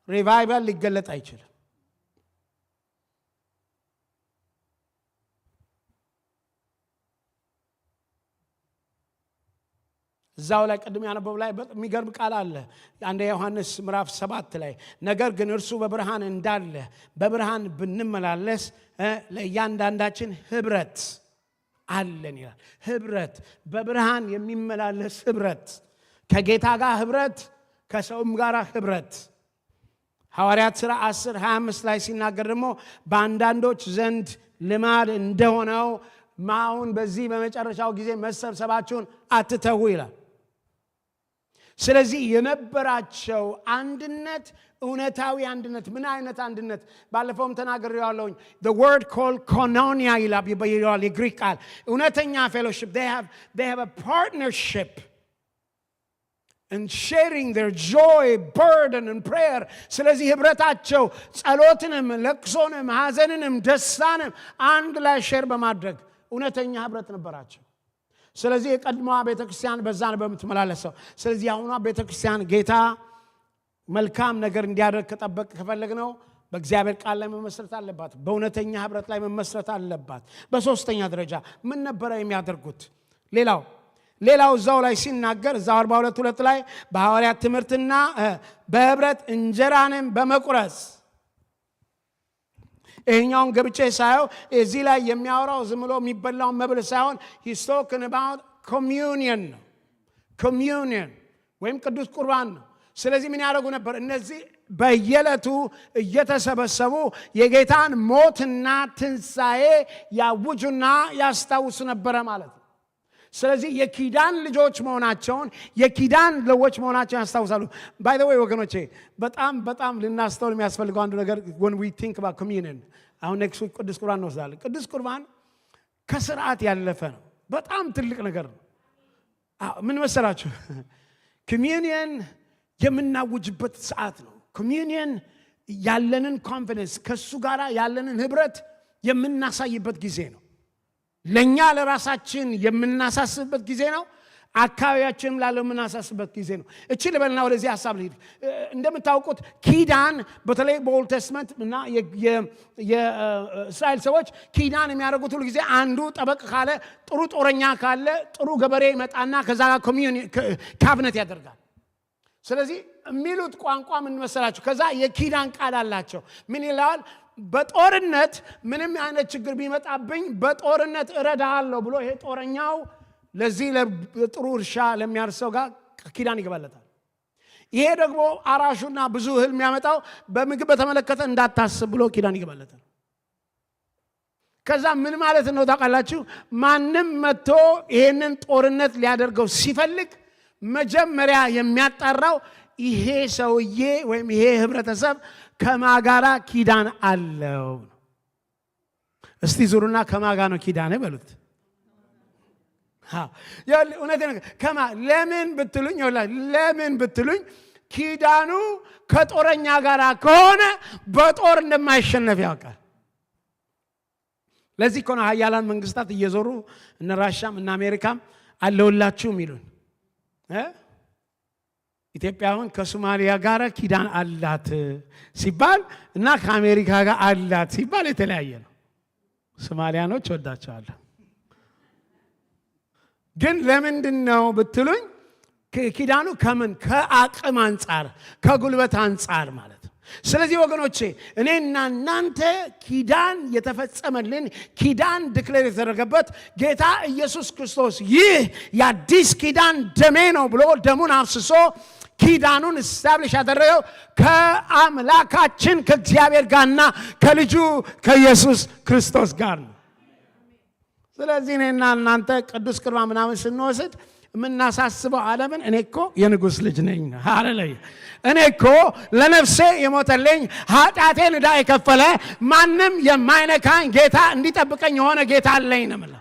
ሪቫይቫል ሊገለጥ አይችልም። እዛው ላይ ቅድም ያነበው ላይ የሚገርም ቃል አለ። አንደ ዮሐንስ ምዕራፍ 7 ላይ ነገር ግን እርሱ በብርሃን እንዳለ በብርሃን ብንመላለስ ለእያንዳንዳችን ህብረት አለን ይላል። ህብረት፣ በብርሃን የሚመላለስ ህብረት፣ ከጌታ ጋር ህብረት፣ ከሰውም ጋር ህብረት። ሐዋርያት ሥራ 10:25 ላይ ሲናገር ደግሞ በአንዳንዶች ዘንድ ልማድ እንደሆነው አሁን በዚህ በመጨረሻው ጊዜ መሰብሰባችሁን አትተዉ ይላል። ስለዚህ የነበራቸው አንድነት እውነታዊ አንድነት። ምን አይነት አንድነት? ባለፈውም ተናግሬዋለሁኝ። the word called koinonia ይላል የግሪክ ቃል። እውነተኛ fellowship. they have a partnership in sharing their joy, burden and prayer. ስለዚህ ህብረታቸው ጸሎትንም፣ ለቅሶንም፣ ሐዘንንም፣ ደስታንም አንድ ላይ ሼር በማድረግ እውነተኛ ህብረት ነበራቸው። ስለዚህ የቀድሞዋ ቤተክርስቲያን በዛ ነው በምትመላለሰው። ስለዚህ አሁኗ ቤተክርስቲያን ጌታ መልካም ነገር እንዲያደርግ ከፈለግ ነው በእግዚአብሔር ቃል ላይ መመስረት አለባት። በእውነተኛ ህብረት ላይ መመስረት አለባት። በሶስተኛ ደረጃ ምን ነበር የሚያደርጉት? ሌላው እዛው ላይ ሲናገር እዛው 42:2 ላይ በሐዋርያት ትምህርትና በህብረት እንጀራንም በመቁረስ። ይሄኛውን ገብቼ ሳየው እዚህ ላይ የሚያወራው ዝም ብሎ የሚበላው መብል ሳይሆን he's talking about communion ነው። communion ወይም ቅዱስ ቁርባን ነው። ስለዚህ ምን ያደርጉ ነበር? እነዚህ በየዕለቱ እየተሰበሰቡ የጌታን ሞትና ትንሣኤ ያውጁና ያስታውሱ ነበረ ማለት ነው። ስለዚህ የኪዳን ልጆች መሆናቸውን የኪዳን ለዎች መሆናቸውን ያስታውሳሉ። by the way ወገኖቼ በጣም ልናስተውል የሚያስፈልገው አንዱ ነገር when we think about communion አሁን next week ቅዱስ ቁርባን እንወስዳለን። ቅዱስ ቁርባን ከስርዓት ያለፈ ነው። በጣም ትልቅ ነገር ነው። ምን መሰላችሁ? communion የምናውጅበት ሰዓት ነው። communion ያለንን ኮንፊደንስ ከሱ ጋር ያለንን ህብረት የምናሳይበት ጊዜ ነው። ለኛ ለራሳችን የምናሳስብበት ጊዜ ነው። አካባቢያችንም ላለው የምናሳስብበት ጊዜ ነው። እቺ ልበልና ወደዚህ ሐሳብ ልሂድ። እንደምታውቁት ኪዳን በተለይ በኦልድ ቴስትመንት እና የእስራኤል ሰዎች ኪዳን የሚያደርጉት ሁሉ ጊዜ አንዱ ጠበቅ ካለ፣ ጥሩ ጦረኛ ካለ፣ ጥሩ ገበሬ ይመጣና ከዛ ጋር ካብነት ያደርጋል። ስለዚህ የሚሉት ቋንቋ ምን መሰላችሁ? ከዛ የኪዳን ቃል አላቸው። ምን ይላል? በጦርነት ምንም አይነት ችግር ቢመጣብኝ በጦርነት እረዳሃለሁ ብሎ ይሄ ጦረኛው ለዚህ ለጥሩ እርሻ ለሚያርሰው ጋር ኪዳን ይገባለታል። ይሄ ደግሞ አራሹና ብዙ እህል የሚያመጣው በምግብ በተመለከተ እንዳታስብ ብሎ ኪዳን ይገባለታል። ከዛ ምን ማለት ነው ታውቃላችሁ? ማንም መጥቶ ይሄንን ጦርነት ሊያደርገው ሲፈልግ መጀመሪያ የሚያጣራው ይሄ ሰውዬ ወይም ይሄ ህብረተሰብ ከማጋራ ኪዳን አለው። እስቲ ዙሩና ከማጋ ነው ኪዳን በሉት። ለምን ብትሉኝ ኪዳኑ ከጦረኛ ጋር ከሆነ በጦር እንደማይሸነፍ ያውቃል። ለዚህ እኮ ነው ሀያላን መንግስታት እየዞሩ እነ ራሻም እነ አሜሪካም አለውላችሁ የሚሉን። ኢትዮጵያ አሁን ከሶማሊያ ጋር ኪዳን አላት ሲባል እና ከአሜሪካ ጋር አላት ሲባል የተለያየ ነው። ሶማሊያኖች ወዳቸዋለሁ። ግን ለምንድን ነው ብትሉኝ ኪዳኑ ከምን ከአቅም አንጻር ከጉልበት አንጻር ማለት ነው። ስለዚህ ወገኖቼ እኔና እናንተ ኪዳን የተፈጸመልን ኪዳን ዲክሌር የተደረገበት ጌታ ኢየሱስ ክርስቶስ ይህ የአዲስ ኪዳን ደሜ ነው ብሎ ደሙን አፍስሶ ኪዳኑን ስታብሊሽ ያደረገው ከአምላካችን ከእግዚአብሔር ጋርና ከልጁ ከኢየሱስ ክርስቶስ ጋር ነው። ስለዚህ እኔና እናንተ ቅዱስ ቁርባን ምናምን ስንወስድ የምናሳስበው ዓለምን እኔ እኮ የንጉሥ ልጅ ነኝ፣ ሃሌሉያ፣ እኔ እኮ ለነፍሴ የሞተልኝ ኃጢአቴን ዕዳ የከፈለ ማንም የማይነካኝ ጌታ እንዲጠብቀኝ የሆነ ጌታ አለኝ ነው የምለው።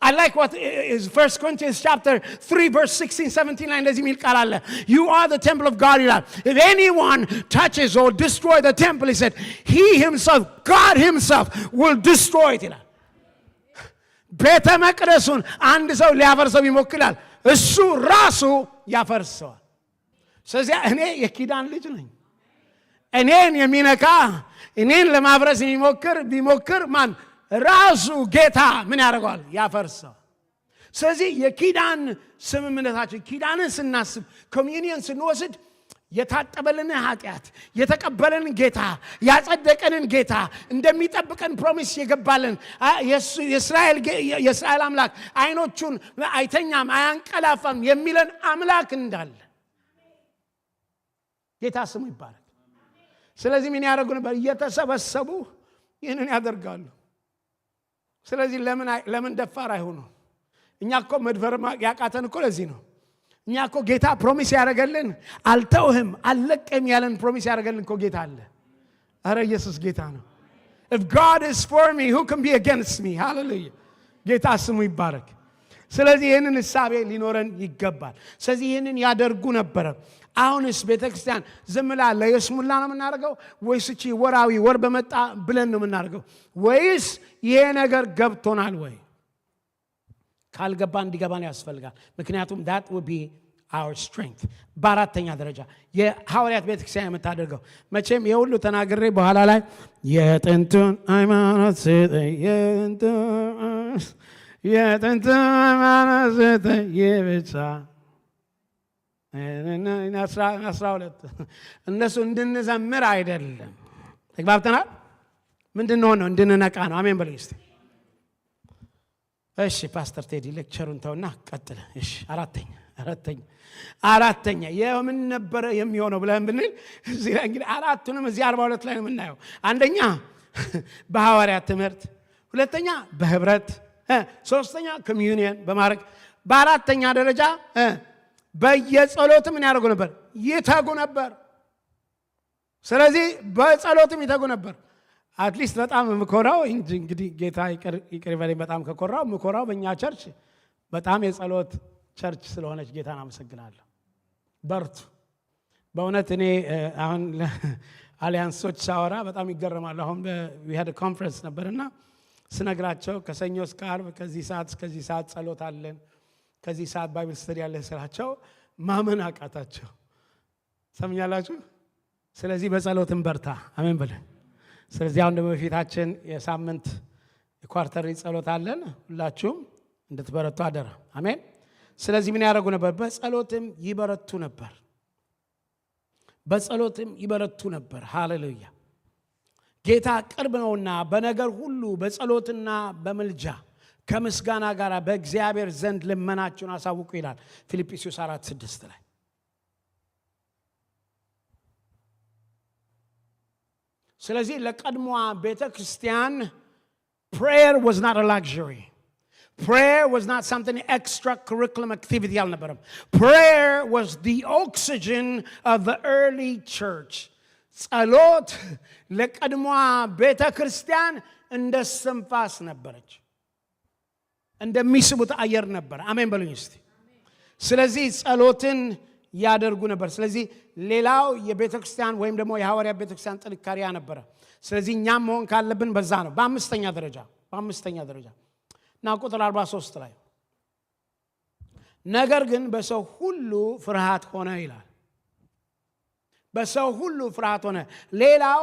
I like what is 1 Corinthians chapter 3 verse 16 17 ላይ እንደዚህ የሚል ቃል አለ. You are the temple of God ይላል. If anyone touches or destroy the temple, he said, he himself, God himself will destroy it ይላል። ቤተ መቅደሱን አንድ ሰው ሊያፈርሰው ይሞክራል፣ እሱ ራሱ ያፈርሰዋል። ስለዚህ እኔ የኪዳን ልጅ ነኝ። እኔን የሚነካ እኔን ለማፍረስ ቢሞክር ማን ራሱ ጌታ ምን ያደርገዋል? ያፈርሰዋል። ስለዚህ የኪዳን ስምምነታችን ኪዳንን ስናስብ ኮሚኒየን ስንወስድ የታጠበልን ኃጢአት የተቀበለን ጌታ ያጸደቀንን ጌታ እንደሚጠብቀን ፕሮሚስ የገባልን የእስራኤል አምላክ አይኖቹን አይተኛም አያንቀላፋም የሚለን አምላክ እንዳለ ጌታ ስሙ ይባረክ። ስለዚህ ምን ያደርጉ ነበር? እየተሰበሰቡ ይህንን ያደርጋሉ። ስለዚህ ለምን ደፋር አይሆኑ? እኛ እኮ መድፈር ያቃተን እኮ ለዚህ ነው። እኛ እኮ ጌታ ፕሮሚስ ያደረገልን አልተውህም አልለቅም ያለን ፕሮሚስ ያደረገልን እኮ ጌታ አለ። አረ ኢየሱስ ጌታ ነው። If God is for me, who can be against me? Hallelujah. ጌታ ስሙ ይባረክ። ስለዚህ ይህንን እሳቤ ሊኖረን ይገባል። ስለዚህ ይህንን ያደርጉ ነበረ። አሁንስ ቤተክርስቲያን ዝም ብላ ለይስሙላ ነው የምናደርገው ወይስ እቺ ወራዊ ወር በመጣ ብለን ነው የምናደርገው? ወይስ ይሄ ነገር ገብቶናል ወይ? ካልገባ እንዲገባን ያስፈልጋል። ምክንያቱም that would be our strength። በአራተኛ ደረጃ የሐዋርያት ቤተክርስቲያን የምታደርገው መቼም የሁሉ ተናግሬ በኋላ ላይ የጥንቱን ሃይማኖት የብቻ 12 እነሱ እንድንዘምር አይደለም። ተግባብተናል? ምንድን ነው እንድንነቃ ነው። አሜን በሉ እስቲ። እሺ ፓስተር ቴዲ ሌክቸሩን ተውና ቀጥለ። እሺ አራተኛ የምን ነበር የሚሆነው ብለን ብንል እዚህ ላይ እንግዲህ አራቱንም እዚህ 42 ላይ ነው የምናየው። አንደኛ በሐዋርያት ትምህርት፣ ሁለተኛ በህብረት፣ ሶስተኛ ኮሚዩኒየን በማድረግ፣ በአራተኛ ደረጃ በየጸሎትም ምን ያደርጉ ነበር? ይተጉ ነበር። ስለዚህ በጸሎትም ይተጉ ነበር። አትሊስት በጣም ምኮራው እንግዲህ ጌታ ይቅር ይበለኝ፣ በጣም ከኮራው ምኮራው በእኛ ቸርች በጣም የጸሎት ቸርች ስለሆነች ጌታን አመሰግናለሁ። በርቱ። በእውነት እኔ አሁን አሊያንሶች ሳወራ በጣም ይገረማሉ። አሁን we had a conference ነበርና ስነግራቸው ከሰኞ እስከ ዓርብ ከዚህ ሰዓት እስከዚህ ሰዓት ጸሎት አለን፣ ከዚህ ሰዓት ባይብል ስተዲ ያለ ስላቸው ማመን አቃታቸው። ሰምኛላችሁ? ስለዚህ በጸሎትም በርታ። አሜን በለን። ስለዚህ አሁን ደግሞ በፊታችን የሳምንት የኳርተሪ ጸሎት አለን። ሁላችሁም እንድትበረቱ አደራ። አሜን። ስለዚህ ምን ያደርጉ ነበር? በጸሎትም ይበረቱ ነበር። በጸሎትም ይበረቱ ነበር። ሃሌሉያ። ጌታ ቅርብ ነውና በነገር ሁሉ በጸሎትና በምልጃ ከምስጋና ጋር በእግዚአብሔር ዘንድ ልመናችሁን አሳውቁ ይላል ፊልጵስዩስ 4:6 ላይ። ስለዚህ ለቀድሞዋ ቤተ ክርስቲያን prayer was not a luxury. Prayer was not something extra curriculum activity አልነበረም። Prayer was the oxygen of the early church. ጸሎት ለቀድሞዋ ቤተ ክርስቲያን እንደ ስንፋስ ነበረች፣ እንደሚስቡት አየር ነበር። አሜን በሉኝ እስቲ። ስለዚህ ጸሎትን ያደርጉ ነበር። ስለዚህ ሌላው የቤተ ክርስቲያን ወይም ደግሞ የሐዋርያት ቤተ ክርስቲያን ጥንካሬ ነበረ። ስለዚህ እኛም መሆን ካለብን በዛ ነው። በአምስተኛ ደረጃ እና ቁጥር 43 ላይ ነገር ግን በሰው ሁሉ ፍርሃት ሆነ ይላል። በሰው ሁሉ ፍርሃት ሆነ። ሌላው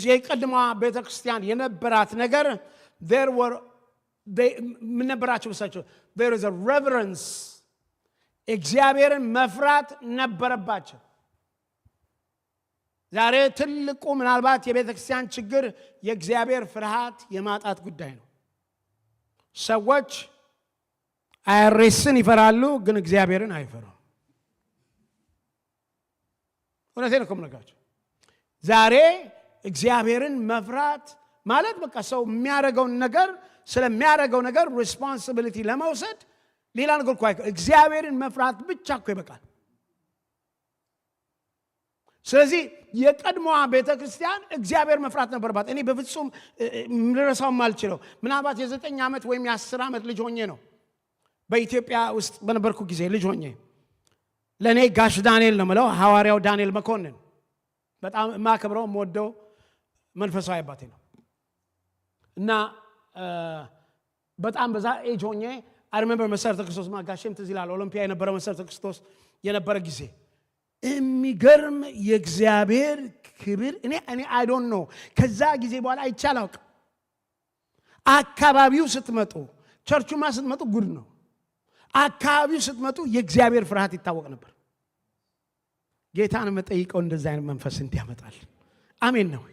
የቀድሞ ቤተ ክርስቲያን የነበራት ነገር ምን ነበራቸው? there is a reverence። እግዚአብሔርን መፍራት ነበረባቸው። ዛሬ ትልቁ ምናልባት የቤተ ክርስቲያን ችግር የእግዚአብሔር ፍርሃት የማጣት ጉዳይ ነው። ሰዎች አይሬስን ይፈራሉ፣ ግን እግዚአብሔርን አይፈሩም። እውነቴን ነው የምነግራቸው። ዛሬ እግዚአብሔርን መፍራት ማለት በቃ ሰው የሚያደርገውን ነገር ስለሚያደርገው ነገር ሪስፖንሲቢሊቲ ለመውሰድ ሌላ ነገር እኮ እግዚአብሔርን መፍራት ብቻ እኮ ይበቃል። ስለዚህ የቀድሞዋ ቤተ ክርስቲያን እግዚአብሔር መፍራት ነበረባት። እኔ በፍጹም ልረሳው ማልችለው ምናልባት የ9 ዓመት ወይም የ10 ዓመት ልጅ ሆኜ ነው በኢትዮጵያ ውስጥ በነበርኩ ጊዜ ልጅ ሆኜ። ለእኔ ጋሽ ዳንኤል ነው የምለው፣ ሐዋርያው ዳንኤል መኮንን በጣም የማከብረው የምወደው መንፈሳዊ አባቴ ነው። እና በጣም በዛ ኤጅ ሆኜ አይ ሪሜምበር መሰረተ ክርስቶስ ማጋሸም ትዝ ይላል። ኦሎምፒያ የነበረ መሰረተ ክርስቶስ የነበረ ጊዜ የሚገርም የእግዚአብሔር ክብር እኔ አይ ዶንት ኖ ከዛ ጊዜ በኋላ አይቻላውቅ። አካባቢው ስትመጡ ቸርቹማ ስትመጡ ጉድ ነው። አካባቢው ስትመጡ የእግዚአብሔር ፍርሃት ይታወቅ ነበር። ጌታን መጠይቀው እንደዛ አይነት መንፈስ እንዲያመጣል። አሜን ነው።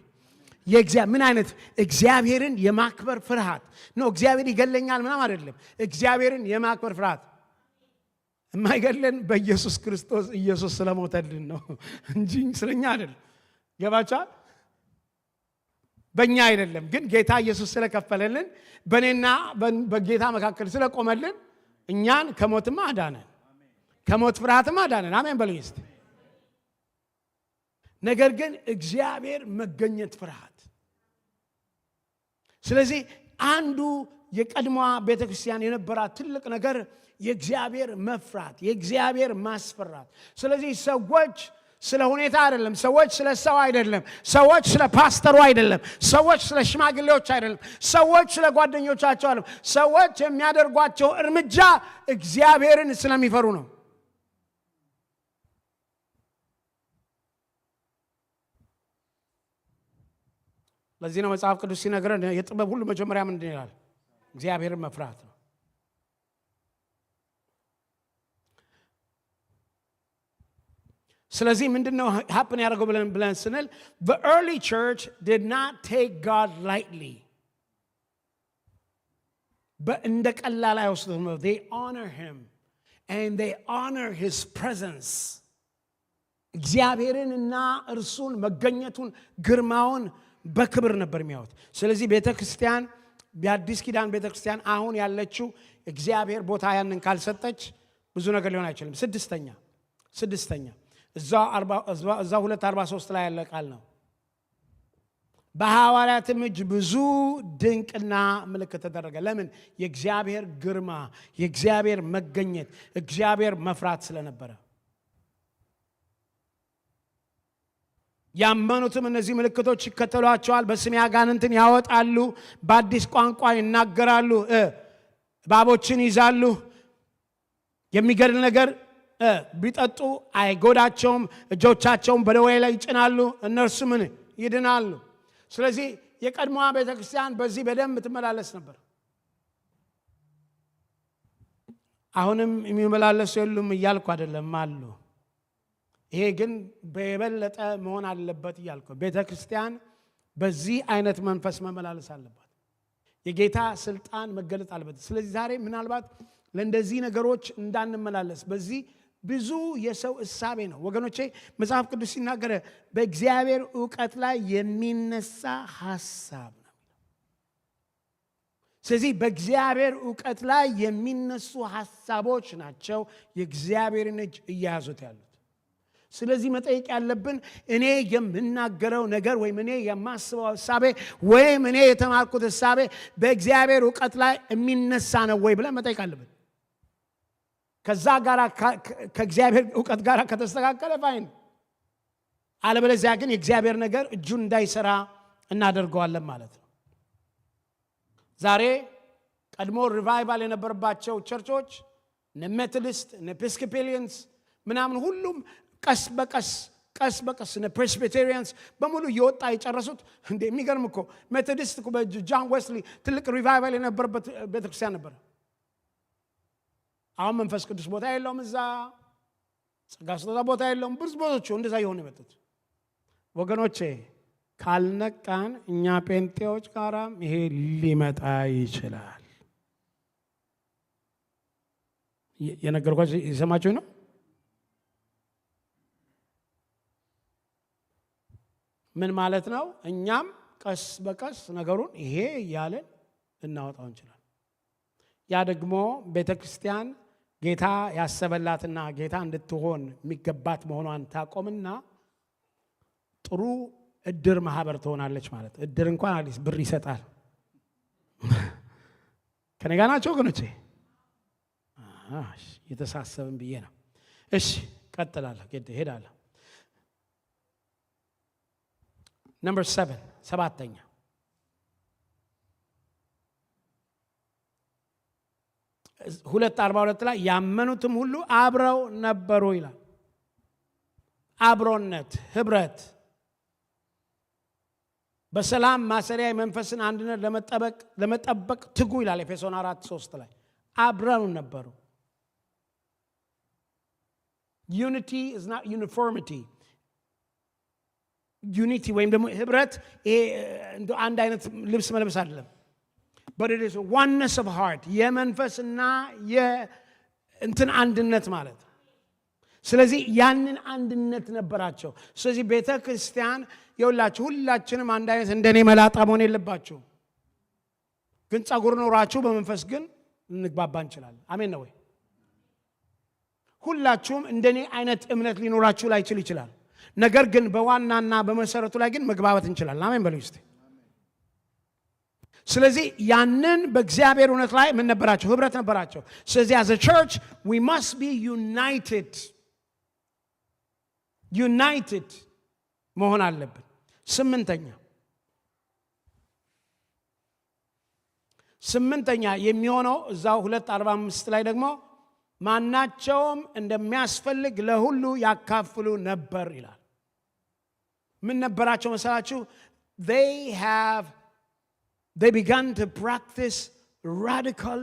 ምን አይነት እግዚአብሔርን የማክበር ፍርሃት ነው። እግዚአብሔር ይገለኛል ምናም አይደለም። እግዚአብሔርን የማክበር ፍርሃት የማይገለን በኢየሱስ ክርስቶስ ኢየሱስ ስለሞተልን ነው እንጂ ስለኛ አይደለም። ገባቻል? በእኛ አይደለም፣ ግን ጌታ ኢየሱስ ስለከፈለልን በእኔና በጌታ መካከል ስለቆመልን እኛን ከሞትም አዳነን፣ ከሞት ፍርሃትም አዳነን። አሜን በሉኝ እስቲ። ነገር ግን እግዚአብሔር መገኘት ፍርሃት። ስለዚህ አንዱ የቀድሞዋ ቤተክርስቲያን የነበራት ትልቅ ነገር የእግዚአብሔር መፍራት፣ የእግዚአብሔር ማስፈራት። ስለዚህ ሰዎች ስለ ሁኔታ አይደለም፣ ሰዎች ስለ ሰው አይደለም፣ ሰዎች ስለ ፓስተሩ አይደለም፣ ሰዎች ስለ ሽማግሌዎች አይደለም፣ ሰዎች ስለ ጓደኞቻቸው አይደለም። ሰዎች የሚያደርጓቸው እርምጃ እግዚአብሔርን ስለሚፈሩ ነው። ለዚህ ነው መጽሐፍ ቅዱስ ሲነግረን የጥበብ ሁሉ መጀመሪያ ምንድን ይላል? እግዚአብሔርን መፍራት ነው። ስለዚህ ምንድነው happen ያደረገው ብለን ስንል the early church did not take God lightly. እንደ ቀላል አይወስዱትም። they honor him and they honor his presence. እግዚአብሔርንና እርሱን መገኘቱን ግርማውን በክብር ነበር የሚያዩት። ስለዚህ ቤተክርስቲያን በአዲስ ኪዳን ቤተክርስቲያን አሁን ያለችው እግዚአብሔር ቦታ ያንን ካልሰጠች ብዙ ነገር ሊሆን አይችልም። ስድስተኛ እዛው 2:43 ላይ ያለ ቃል ነው። በሐዋርያትም እጅ ብዙ ድንቅና ምልክት ተደረገ። ለምን? የእግዚአብሔር ግርማ፣ የእግዚአብሔር መገኘት፣ እግዚአብሔር መፍራት ስለነበረ። ያመኑትም እነዚህ ምልክቶች ይከተሏቸዋል። በስሜ አጋንንትን ያወጣሉ፣ በአዲስ ቋንቋ ይናገራሉ፣ እባቦችን ይዛሉ፣ የሚገድል ነገር ቢጠጡ አይጎዳቸውም፣ እጆቻቸውን በደዌ ላይ ይጭናሉ፣ እነርሱ ምን ይድናሉ። ስለዚህ የቀድሞዋ ቤተክርስቲያን በዚህ በደንብ ትመላለስ ነበር። አሁንም የሚመላለሱ የሉም እያልኩ አይደለም፣ አሉ። ይሄ ግን በበለጠ መሆን አለበት እያልኩ ቤተክርስቲያን በዚህ አይነት መንፈስ መመላለስ አለባት። የጌታ ስልጣን መገለጥ አለበት። ስለዚህ ዛሬ ምናልባት ለእንደዚህ ነገሮች እንዳንመላለስ በዚህ ብዙ የሰው እሳቤ ነው ወገኖቼ። መጽሐፍ ቅዱስ ሲናገር በእግዚአብሔር ዕውቀት ላይ የሚነሳ ሐሳብ ነው። ስለዚህ በእግዚአብሔር ዕውቀት ላይ የሚነሱ ሐሳቦች ናቸው የእግዚአብሔርን እጅ እያያዙት ያሉት። ስለዚህ መጠየቅ ያለብን እኔ የምናገረው ነገር ወይም እኔ የማስበው እሳቤ ወይም እኔ የተማርኩት እሳቤ በእግዚአብሔር ዕውቀት ላይ የሚነሳ ነው ወይ ብለን መጠየቅ አለብን። ከዛ ጋር ከእግዚአብሔር ዕውቀት ጋር ከተስተካከለ ፋይን፣ አለበለዚያ ግን የእግዚአብሔር ነገር እጁን እንዳይሰራ እናደርገዋለን ማለት ነው። ዛሬ ቀድሞ ሪቫይቫል የነበረባቸው ቸርቾች እነ ሜቶዲስት እነ ኤጲስኮጶሊያንስ ምናምን ሁሉም ቀስ በቀስ እነ ፕሬስቢቴሪያንስ በሙሉ እየወጣ የጨረሱት። እንደ የሚገርም እኮ ሜቶዲስት እኮ በጃን ዌስሊ ትልቅ ሪቫይቫል የነበረበት ቤተክርስቲያን ነበር። አሁን መንፈስ ቅዱስ ቦታ የለውም፣ እዛ ጸጋ ስጦታ ቦታ የለውም። ብዙ ቦታዎች እንደዛ የሆነ የመጡት ወገኖቼ ካልነቃን እኛ ጴንጤዎች ጋራም ይሄ ሊመጣ ይችላል። የነገርኳችሁ ይሰማችሁ ነው። ምን ማለት ነው? እኛም ቀስ በቀስ ነገሩን ይሄ እያለን እናወጣው እንችላለን። ያ ደግሞ ቤተክርስቲያን ጌታ ያሰበላትና ጌታ እንድትሆን የሚገባት መሆኗን ታቆምና ጥሩ እድር ማህበር ትሆናለች ማለት። እድር እንኳን አዲስ ብር ይሰጣል። ከኔ ጋር ናቸው ወገኖቼ? የተሳሰብን ብዬ ነው። እሺ ቀጥላለሁ፣ ሄዳለሁ። ነምበር 7 ሰባተኛ ሁለት 42 ላይ ያመኑትም ሁሉ አብረው ነበሩ ይላል። አብሮነት፣ ህብረት፣ በሰላም ማሰሪያ የመንፈስን አንድነት ለመጠበቅ ትጉ ይላል ኤፌሶን 4:3 ላይ አብረው ነበሩ። unity is not uniformity. unity ወይም ደግሞ ህብረት ይሄ አንድ አይነት ልብስ መልበስ አይደለም። but it is a oneness of heart የመንፈስና የእንትን አንድነት ማለት። ስለዚህ ያንን አንድነት ነበራቸው። ስለዚህ ቤተ ክርስቲያን የሁላችሁ ሁላችንም አንድ አይነት እንደኔ መላጣ መሆን የለባችሁ። ግን ጸጉር ኖራችሁ በመንፈስ ግን እንግባባ እንችላለን። አሜን ነው ወይ? ሁላችሁም እንደኔ አይነት እምነት ሊኖራችሁ ላይችል ይችላል። ነገር ግን በዋናና በመሰረቱ ላይ ግን መግባባት እንችላለን። አሜን በሉ እስቲ። ስለዚህ ያንን በእግዚአብሔር እውነት ላይ ምን ነበራቸው? ህብረት ነበራቸው። ስለዚህ as a church we must be united መሆን አለብን። ስምንተኛ የሚሆነው እዛው 2:45 ላይ ደግሞ ማናቸውም እንደሚያስፈልግ ለሁሉ ያካፍሉ ነበር ይላል። ምን ነበራቸው መሰላችሁ? they began to practice radical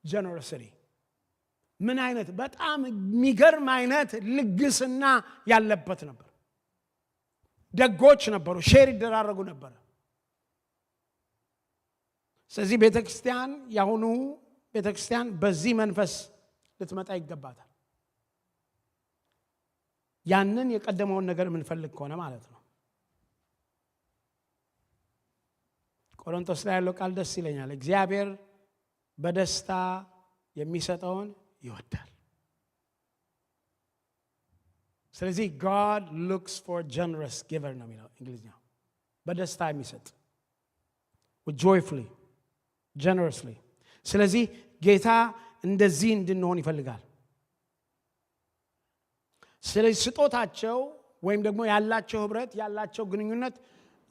generosity. ምን አይነት በጣም የሚገርም አይነት ልግስና ያለበት ነበር። ደጎች ነበሩ፣ ሼር ይደራረጉ ነበር። ስለዚህ ቤተክርስቲያን ያሁኑ ቤተክርስቲያን በዚህ መንፈስ ልትመጣ ይገባታል። ያንን የቀደመውን ነገር የምንፈልግ ከሆነ ማለት ነው። ቆሮንቶስ ላይ ያለው ቃል ደስ ይለኛል። እግዚአብሔር በደስታ የሚሰጠውን ይወዳል። ስለዚህ God looks for generous giver ነው የሚለው እንግሊዝኛው። በደስታ የሚሰጥ joyfully, generously። ስለዚህ ጌታ እንደዚህ እንድንሆን ይፈልጋል። ስለዚህ ስጦታቸው ወይም ደግሞ ያላቸው ህብረት ያላቸው ግንኙነት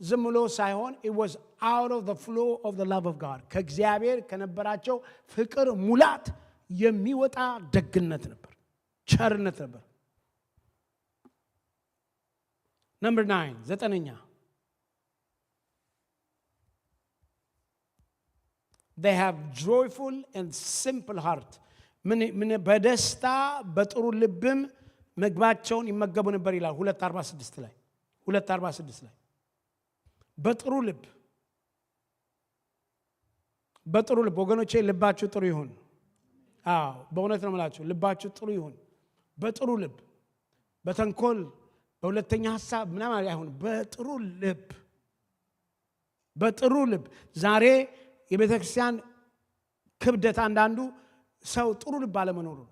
ዝም ብሎ ሳይሆን it was out of the flow of the love of God ከእግዚአብሔር ከነበራቸው ፍቅር ሙላት የሚወጣ ደግነት ነበር፣ ቸርነት ነበር። Number 9 ዘጠነኛ they have joyful and simple heart ምን በደስታ በጥሩ ልብም ምግባቸውን ይመገቡ ነበር ይላል 2:46 ላይ በጥሩ ልብ ወገኖቼ ልባችሁ ጥሩ ይሁን። በእውነት ነው የምላችሁ፣ ልባችሁ ጥሩ ይሁን። በጥሩ ልብ፣ በተንኮል በሁለተኛ ሐሳብ ምናምን አይሁን። በጥሩ ልብ ዛሬ የቤተ ክርስቲያን ክብደት አንዳንዱ ሰው ጥሩ ልብ አለመኖሩ ነው።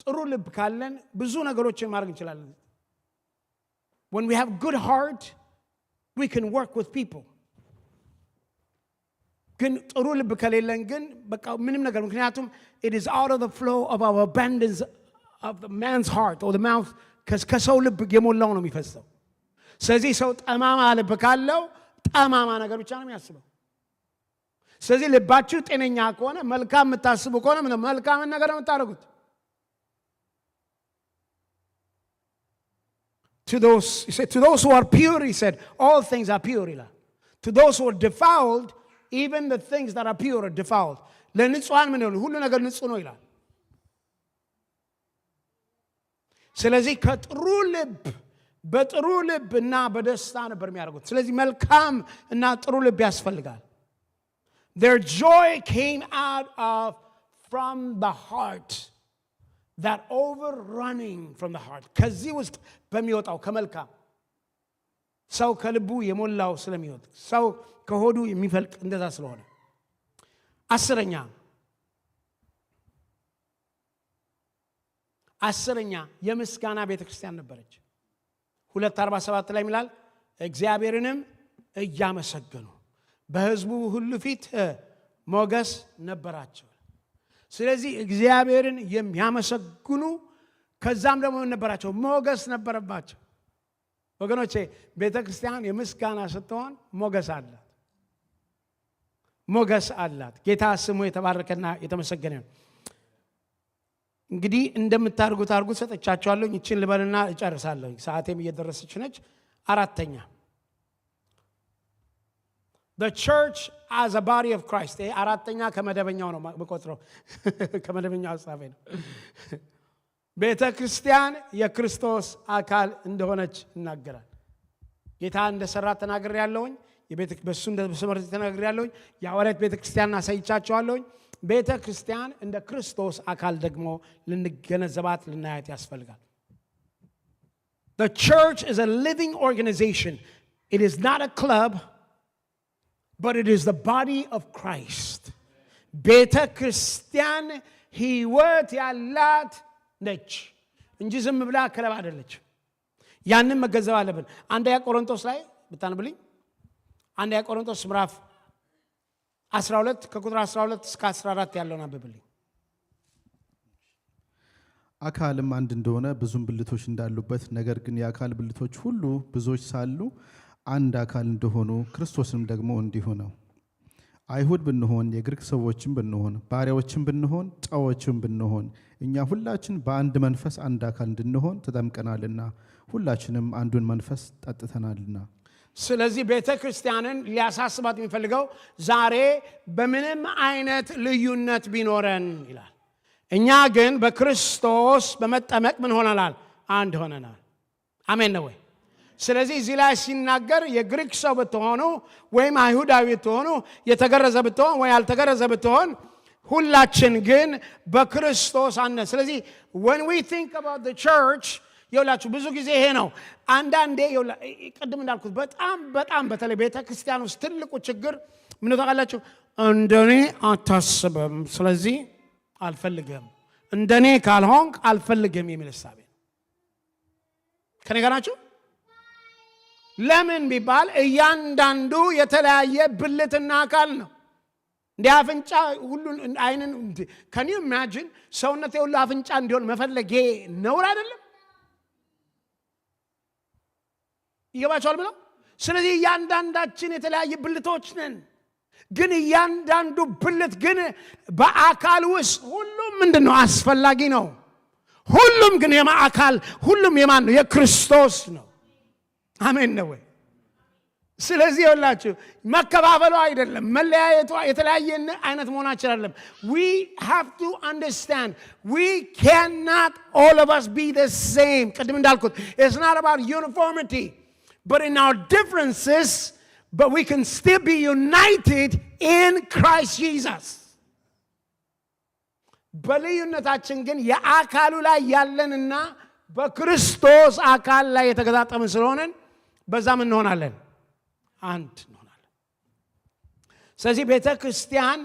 ጥሩ ልብ ካለን ብዙ ነገሮችን ማድረግ እንችላለን። when we have good heart we can work with people። ግን ጥሩ ልብ ከሌለን ግን በቃ ምንም ነገር ምክንያቱም it is out of the flow of our abundance of the man's heart or the mouth ከሰው ልብ የሞላው ነው የሚፈሰው። ስለዚህ ሰው ጠማማ ልብ ካለው ጠማማ ነገር ብቻ ነው የሚያስበው። ስለዚህ ልባችሁ ጤነኛ ከሆነ መልካም የምታስቡ ከሆነ መልካም ነገር ነው የምታደርጉት። To those who are pure, he said, all things are pure. To those who are defiled, even the things that are pure are defiled. ለንጹሃን ምን ይሆኑ ሁሉ ነገር ንጹህ ነው ይላል። ስለዚህ ከጥሩ ልብ በጥሩ ልብ እና በደስታ ነበር የሚያደርጉት። ስለዚህ መልካም እና ጥሩ ልብ ያስፈልጋል። Their joy came out of from the heart. That overrunning from the heart. ከዚህ ውስጥ በሚወጣው ከመልካም ሰው ከልቡ የሞላው ስለሚወጣ ሰው ከሆዱ የሚፈልቅ እንደዛ ስለሆነ። አስረኛ የምስጋና ቤተክርስቲያን ነበረች። 2:47 ላይ ይላል እግዚአብሔርንም እያመሰገኑ በሕዝቡ ሁሉ ፊት ሞገስ ነበራቸው። ስለዚህ እግዚአብሔርን የሚያመሰግኑ ከዛም ደግሞ ነበራቸው ሞገስ ነበረባቸው። ወገኖቼ ቤተክርስቲያን የምስጋና ስትሆን ሞገስ አላት። ጌታ ስሙ የተባረከና የተመሰገነ ነው። እንግዲህ እንደምታርጉት አርጉት ሰጥቻችኋለሁ። እቺን ልበልና እጨርሳለሁ። ሰዓቴም እየደረሰች ነች። አራተኛ the church as a body of Christ. አራተኛ ከመደበኛው ነው መቆጥረው ከመደበኛው ሐሳቤ ነው። ቤተክርስቲያን የክርስቶስ አካል እንደሆነች ይናገራል። ጌታ እንደሰራት ተናግሬ ያለውኝ በሱ እንደሰመርት ተናግሬ ያለውኝ የሐዋርያት ቤተክርስቲያን አሳይቻችኋለሁኝ። ቤተክርስቲያን እንደ ክርስቶስ አካል ደግሞ ልንገነዘባት ልናያት ያስፈልጋል። The church is a living organization. It is not a club, but it is the body of Christ. ቤተክርስቲያን ሕይወት ያላት ነች እንጂ ዝም ብላ ክለብ አይደለች። ያንን መገንዘብ አለብን። አንደኛ ቆሮንቶስ ላይ ብታነብልኝ አንደኛ ቆሮንቶስ ምዕራፍ 12 ከቁጥር 12 እስከ 14 ያለውን አንብብልኝ። አካልም አንድ እንደሆነ ብዙም ብልቶች እንዳሉበት ነገር ግን የአካል ብልቶች ሁሉ ብዙዎች ሳሉ አንድ አካል እንደሆኑ ክርስቶስንም ደግሞ እንዲሁ ነው። አይሁድ ብንሆን የግሪክ ሰዎችም ብንሆን ባሪያዎችም ብንሆን ጨዎችም ብንሆን እኛ ሁላችን በአንድ መንፈስ አንድ አካል እንድንሆን ተጠምቀናልና ሁላችንም አንዱን መንፈስ ጠጥተናልና። ስለዚህ ቤተክርስቲያንን ሊያሳስባት የሚፈልገው ዛሬ በምንም አይነት ልዩነት ቢኖረን ይላል፣ እኛ ግን በክርስቶስ በመጠመቅ ምን ሆነናል? አንድ ሆነናል። አሜን ነው ወይ? ስለዚህ እዚህ ላይ ሲናገር የግሪክ ሰው ብትሆኑ ወይም አይሁዳዊ ብትሆኑ የተገረዘ ብትሆን ወይ ያልተገረዘ ብትሆን ሁላችን ግን በክርስቶስ አንድ። ስለዚህ when we think about the church ይኸውላችሁ ብዙ ጊዜ ይሄ ነው። አንዳንዴ ቅድም እንዳልኩት በጣም በተለይ ቤተክርስቲያን ውስጥ ትልቁ ችግር ምን ታውቃላችሁ? እንደኔ አታስብም፣ ስለዚህ አልፈልግም፣ እንደኔ ካልሆንክ አልፈልግም የሚል ሐሳብ ነው። ከኔ ጋር ናችሁ? ለምን ቢባል እያንዳንዱ የተለያየ ብልትና አካል ነው። እንደ አፍንጫ ሁሉን አይንን can you imagine ሰውነቴ ሁሉ አፍንጫ እንዲሆን መፈለጌ ነውር አይደለም? ይገባችኋል ብለው። ስለዚህ እያንዳንዳችን የተለያየ ብልቶች ነን። ግን እያንዳንዱ ብልት ግን በአካል ውስጥ ሁሉም ምንድነው? አስፈላጊ ነው። ሁሉም ግን የማአካል ሁሉም የማን ነው? የክርስቶስ ነው። አሜን ነው ወይ? ስለዚህ ይኸውላችሁ መከፋፈሉ አይደለም መለያየቱ የተለያየ አይነት መሆናችን አይደለም። we have to understand we cannot all of us be the same. ቅድም እንዳልኩት it's not about uniformity but in our differences but we can still be united in Christ Jesus. በልዩነታችን ግን የአካሉ ላይ ያለንና በክርስቶስ አካል ላይ የተገጣጠምን ስለሆነን በዛ ምን እንሆናለን? አንድ እንሆናለን። ስለዚህ ቤተክርስቲያን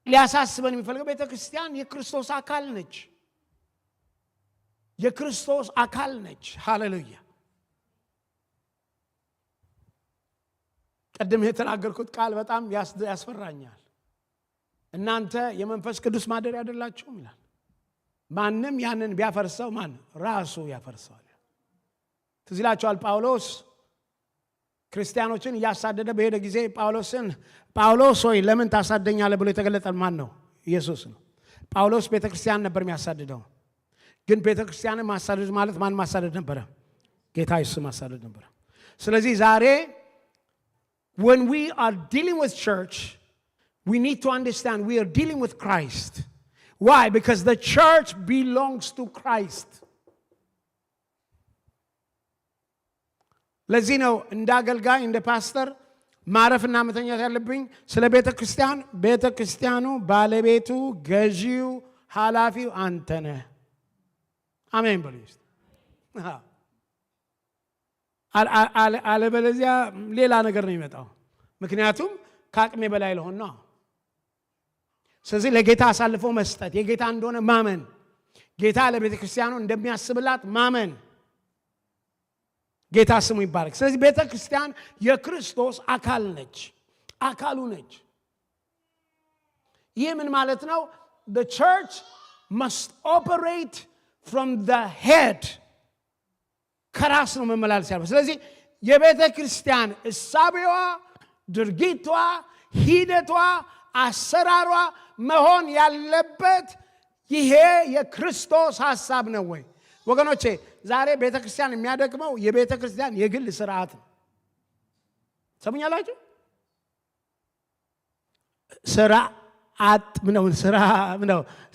ሊያሳስበን የሚፈልገው ቤተክርስቲያን የክርስቶስ አካል ነች። የክርስቶስ አካል ነች። ሃሌሉያ። ቀደም የተናገርኩት ቃል በጣም ያስፈራኛል። እናንተ የመንፈስ ቅዱስ ማደሪያ አይደላችሁም ይላል። ማንም ያንን ቢያፈርሰው ማን ራሱ ያፈርሰዋል። ትዝ ይላችኋል ጳውሎስ ክርስቲያኖችን እያሳደደ በሄደ ጊዜ ጳውሎስ ሆይ ለምን ታሳደኛለህ ብሎ የተገለጠ ማን ነው? ኢየሱስ ነው። ጳውሎስ ቤተክርስቲያን ነበር የሚያሳድደው። ግን ቤተክርስቲያንን ማሳደድ ማለት ማን ማሳደድ ነበረ? ጌታ ኢየሱስ ማሳደድ ነበረ። ስለዚህ ዛሬ when we are dealing with church we need to understand we are dealing with Christ. Why? Because the church belongs to Christ. ለዚህ ነው እንደ አገልጋይ እንደ ፓስተር ማረፍና መተኛት ያለብኝ ስለ ቤተክርስቲያን። ቤተክርስቲያኑ ባለቤቱ፣ ገዢው፣ ኃላፊው አንተ ነህ። አሜን በሉ። አለበለዚያ ሌላ ነገር ነው የሚመጣው። ምክንያቱም ከአቅሜ በላይ ለሆነ ነው። ስለዚህ ለጌታ አሳልፎ መስጠት፣ የጌታ እንደሆነ ማመን፣ ጌታ ለቤተ ክርስቲያኑ እንደሚያስብላት ማመን። ጌታ ስሙ ይባረክ። ስለዚህ ቤተ ክርስቲያን የክርስቶስ አካል ነች፣ አካሉ ነች። ይህ ምን ማለት ነው? The church must operate from the head. ከራስ ነው መመላለስ ያለው። ስለዚህ የቤተ ክርስቲያን እሳቤዋ፣ ድርጊቷ፣ ሂደቷ፣ አሰራሯ መሆን ያለበት ይሄ የክርስቶስ ሐሳብ ነው ወይ? ወገኖቼ ዛሬ ቤተ ክርስቲያን የሚያደክመው የቤተ ክርስቲያን የግል ስርዓት ነው። ሰሙኛላችሁ?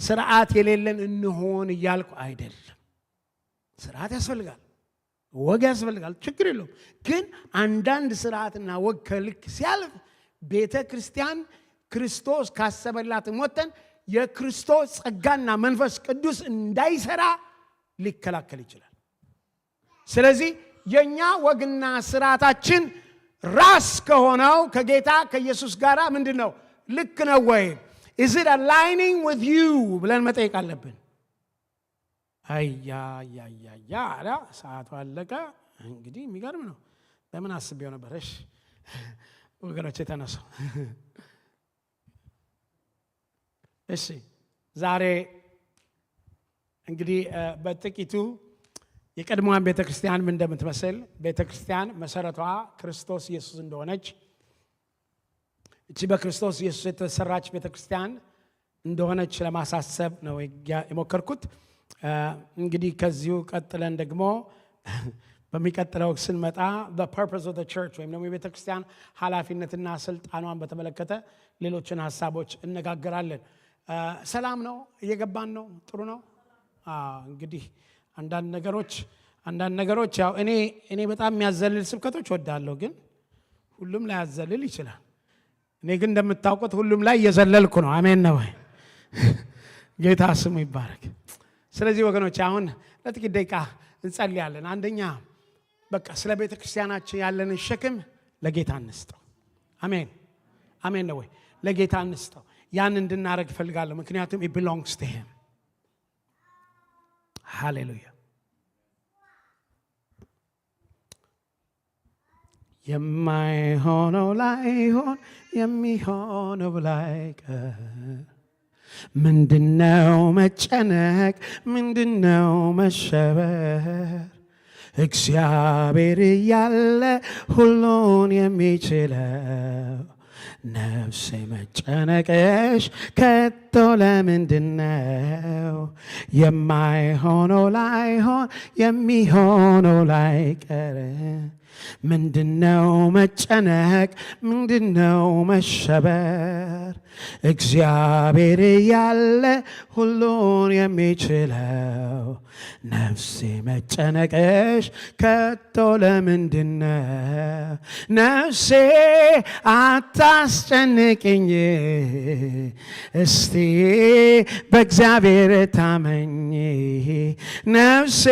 ስርዓት የሌለን እንሆን እያልኩ አይደለም። ስርዓት ያስፈልጋል፣ ወግ ያስፈልጋል፣ ችግር የለውም። ግን አንዳንድ ስርዓትና ወግ ከልክ ሲያልፍ ቤተ ክርስቲያን ክርስቶስ ካሰበላት ሞተን የክርስቶስ ጸጋና መንፈስ ቅዱስ እንዳይሰራ ሊከላከል ይችላል። ስለዚህ የኛ ወግና ስርዓታችን ራስ ከሆነው ከጌታ ከኢየሱስ ጋር ምንድነው? ልክ ነው ወይ? is it aligning with you ብለን መጠየቅ አለብን። አያ አላ ሰዓቱ አለቀ። እንግዲህ የሚገርም ነው። ለምን አስቤው ነበር። እሺ ወገኖቼ ተነሱ። እሺ ዛሬ እንግዲህ በጥቂቱ የቀድሞዋን ቤተክርስቲያን ምን እንደምትመስል፣ ቤተክርስቲያን መሰረቷ ክርስቶስ ኢየሱስ እንደሆነች፣ እቺ በክርስቶስ ኢየሱስ የተሰራች ቤተክርስቲያን እንደሆነች ለማሳሰብ ነው የሞከርኩት። እንግዲህ ከዚሁ ቀጥለን ደግሞ በሚቀጥለው ስንመጣ the purpose of the church ወይም ደግሞ የቤተክርስቲያን ኃላፊነትና ስልጣኗን በተመለከተ ሌሎችን ሐሳቦች እነጋገራለን። ሰላም ነው? እየገባን ነው? ጥሩ ነው? እንግዲህ አንዳንድ ነገሮች ያው እኔ በጣም የሚያዘልል ስብከቶች ወዳለሁ፣ ግን ሁሉም ላይ ያዘልል ይችላል። እኔ ግን እንደምታውቁት ሁሉም ላይ እየዘለልኩ ነው። አሜን ነው። ጌታ ስሙ ይባረክ። ስለዚህ ወገኖች አሁን ለጥቂት ደቂቃ እንጸልያለን። አንደኛ በቃ ስለ ቤተ ክርስቲያናችን ያለንን ሸክም ለጌታ እንስጠው። አሜን አሜን ነው ወይ? ለጌታ እንስጠው። ያን እንድናረግ እፈልጋለሁ። ምክንያቱም it belongs to him. ሃሌሉያ። የማይሆነው ላይሆን የሚሆነው ላይቀር፣ ምንድነው መጨነቅ? ምንድነው መሸበር? እግዚአብሔር እያለ ሁሉን የሚችለው ነፍሴ መጨነቅሽ ከቶ ለምንድነው? የማይሆነው ላይሆን የሚሆነው ላይቀር፣ ምንድነው መጨነቅ? ምንድነው መሸበር? እግዚአብሔር ያለ ሁሉን የሚችለው ነፍሴ መጨነቅሽ ከቶ ለምንድነው? ነፍሴ አታስጨንቅኝ፣ እስቲ በእግዚአብሔር ታመኝ። ነፍሴ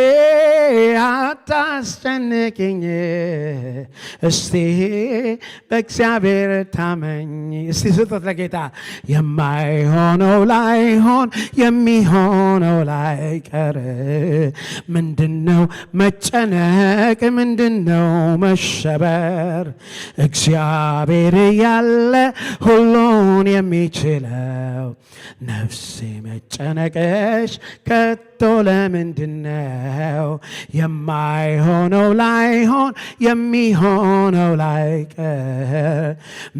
አታስጨንቅኝ፣ እስቲ በእግዚአብሔር ታመኝ። እስቲ ስጦት ለጌታ። የማይሆነው ላይሆን የሚሆነው ላይቀር፣ ምንድነው መጨነቅ? ምንድነው መሸበር? እግዚአብሔር ያለ ሁሉን የሚችለው ነፍሴ መጨነቅሽ ከቶ ለምንድነው? የማይሆነው ላይሆን የሚሆነው ላይቀር፣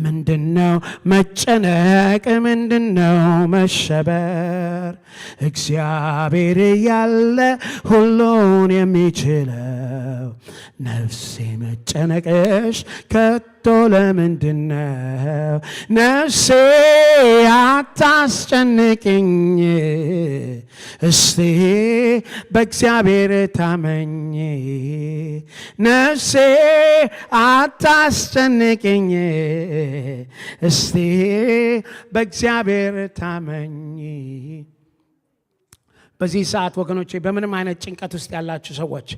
ምንድነው መጨነቅ? ምንድነው መሸበር? እግዚአብሔር ያለ ሁሉን የሚችለው ነው? ነፍሴ መጨነቅሽ ከቶ ለምንድነው? ነፍሴ አታስጨንቅኝ፣ እስቲ በእግዚአብሔር ታመኝ። ነፍሴ አታስጨንቅኝ፣ እስቲ በእግዚአብሔር ታመኝ። በዚህ ሰዓት ወገኖቼ በምንም አይነት ጭንቀት ውስጥ ያላችሁ ሰዎች፣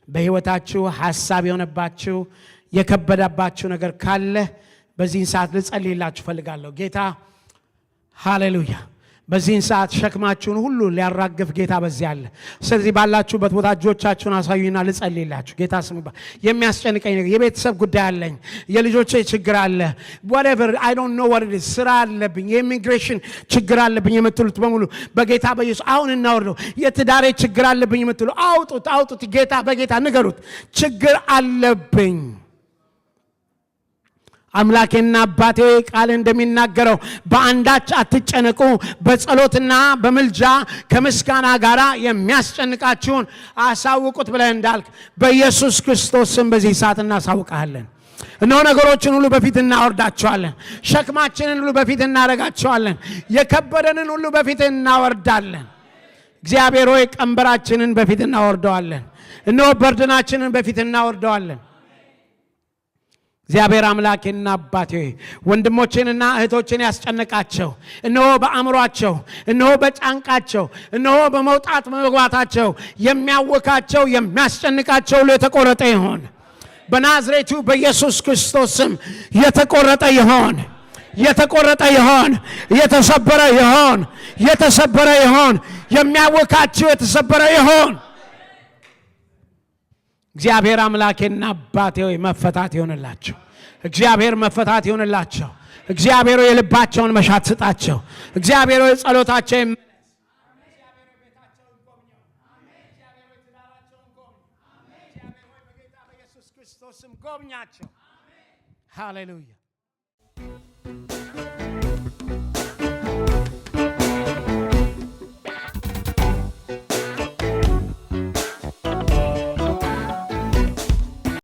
በሕይወታችሁ ሐሳብ የሆነባችሁ የከበዳባችሁ ነገር ካለ በዚህን ሰዓት ልጸልይላችሁ ፈልጋለሁ። ጌታ ሃሌሉያ በዚህን ሰዓት ሸክማችሁን ሁሉ ሊያራግፍ ጌታ በዚህ አለ። ስለዚህ ባላችሁበት ቦታ እጆቻችሁን አሳዩና ልጸልይላችሁ። ጌታ ስም የሚያስጨንቀኝ ነገር የቤተሰብ ጉዳይ አለኝ፣ የልጆቼ ችግር አለ፣ whatever I don't know what it is፣ ስራ አለብኝ፣ የኢሚግሬሽን ችግር አለብኝ የምትሉት በሙሉ በጌታ በኢየሱስ አሁን እናወርደው። የትዳሬ ችግር አለብኝ የምትሉ አውጡት። ጌታ በጌታ ንገሩት፣ ችግር አለብኝ። አምላኬና አባቴ ቃል እንደሚናገረው በአንዳች አትጨነቁ፣ በጸሎትና በምልጃ ከምስጋና ጋር የሚያስጨንቃችሁን አሳውቁት ብለህ እንዳልክ በኢየሱስ ክርስቶስ ስም በዚህ ሰዓት እናሳውቃለን። እነሆ ነገሮችን ሁሉ በፊት እናወርዳቸዋለን። ሸክማችንን ሁሉ በፊት እናረጋቸዋለን። የከበደንን ሁሉ በፊት እናወርዳለን። እግዚአብሔር ሆይ ቀንበራችንን በፊት እናወርደዋለን። እነሆ በርድናችንን በፊት እናወርደዋለን። እግዚአብሔር አምላኬና አባቴ ወንድሞቼንና እህቶቼን ያስጨነቃቸው እነሆ በአእምሯቸው፣ እነሆ በጫንቃቸው፣ እነሆ በመውጣት መግባታቸው የሚያወካቸው የሚያስጨንቃቸው ሁሉ የተቆረጠ ይሆን በናዝሬቱ በኢየሱስ ክርስቶስ ስም። የተቆረጠ ይሆን፣ የተቆረጠ ይሆን፣ የተሰበረ ይሆን፣ የተሰበረ ይሆን፣ የሚያወካቸው የተሰበረ ይሆን። እግዚአብሔር አምላኬና አባቴ ሆይ መፈታት ይሆንላቸው። እግዚአብሔር መፈታት ይሆንላቸው። እግዚአብሔር ሆይ የልባቸውን መሻት ስጣቸው። እግዚአብሔር ሆይ ጸሎታቸው ጎብኛቸው። ሃሌሉያ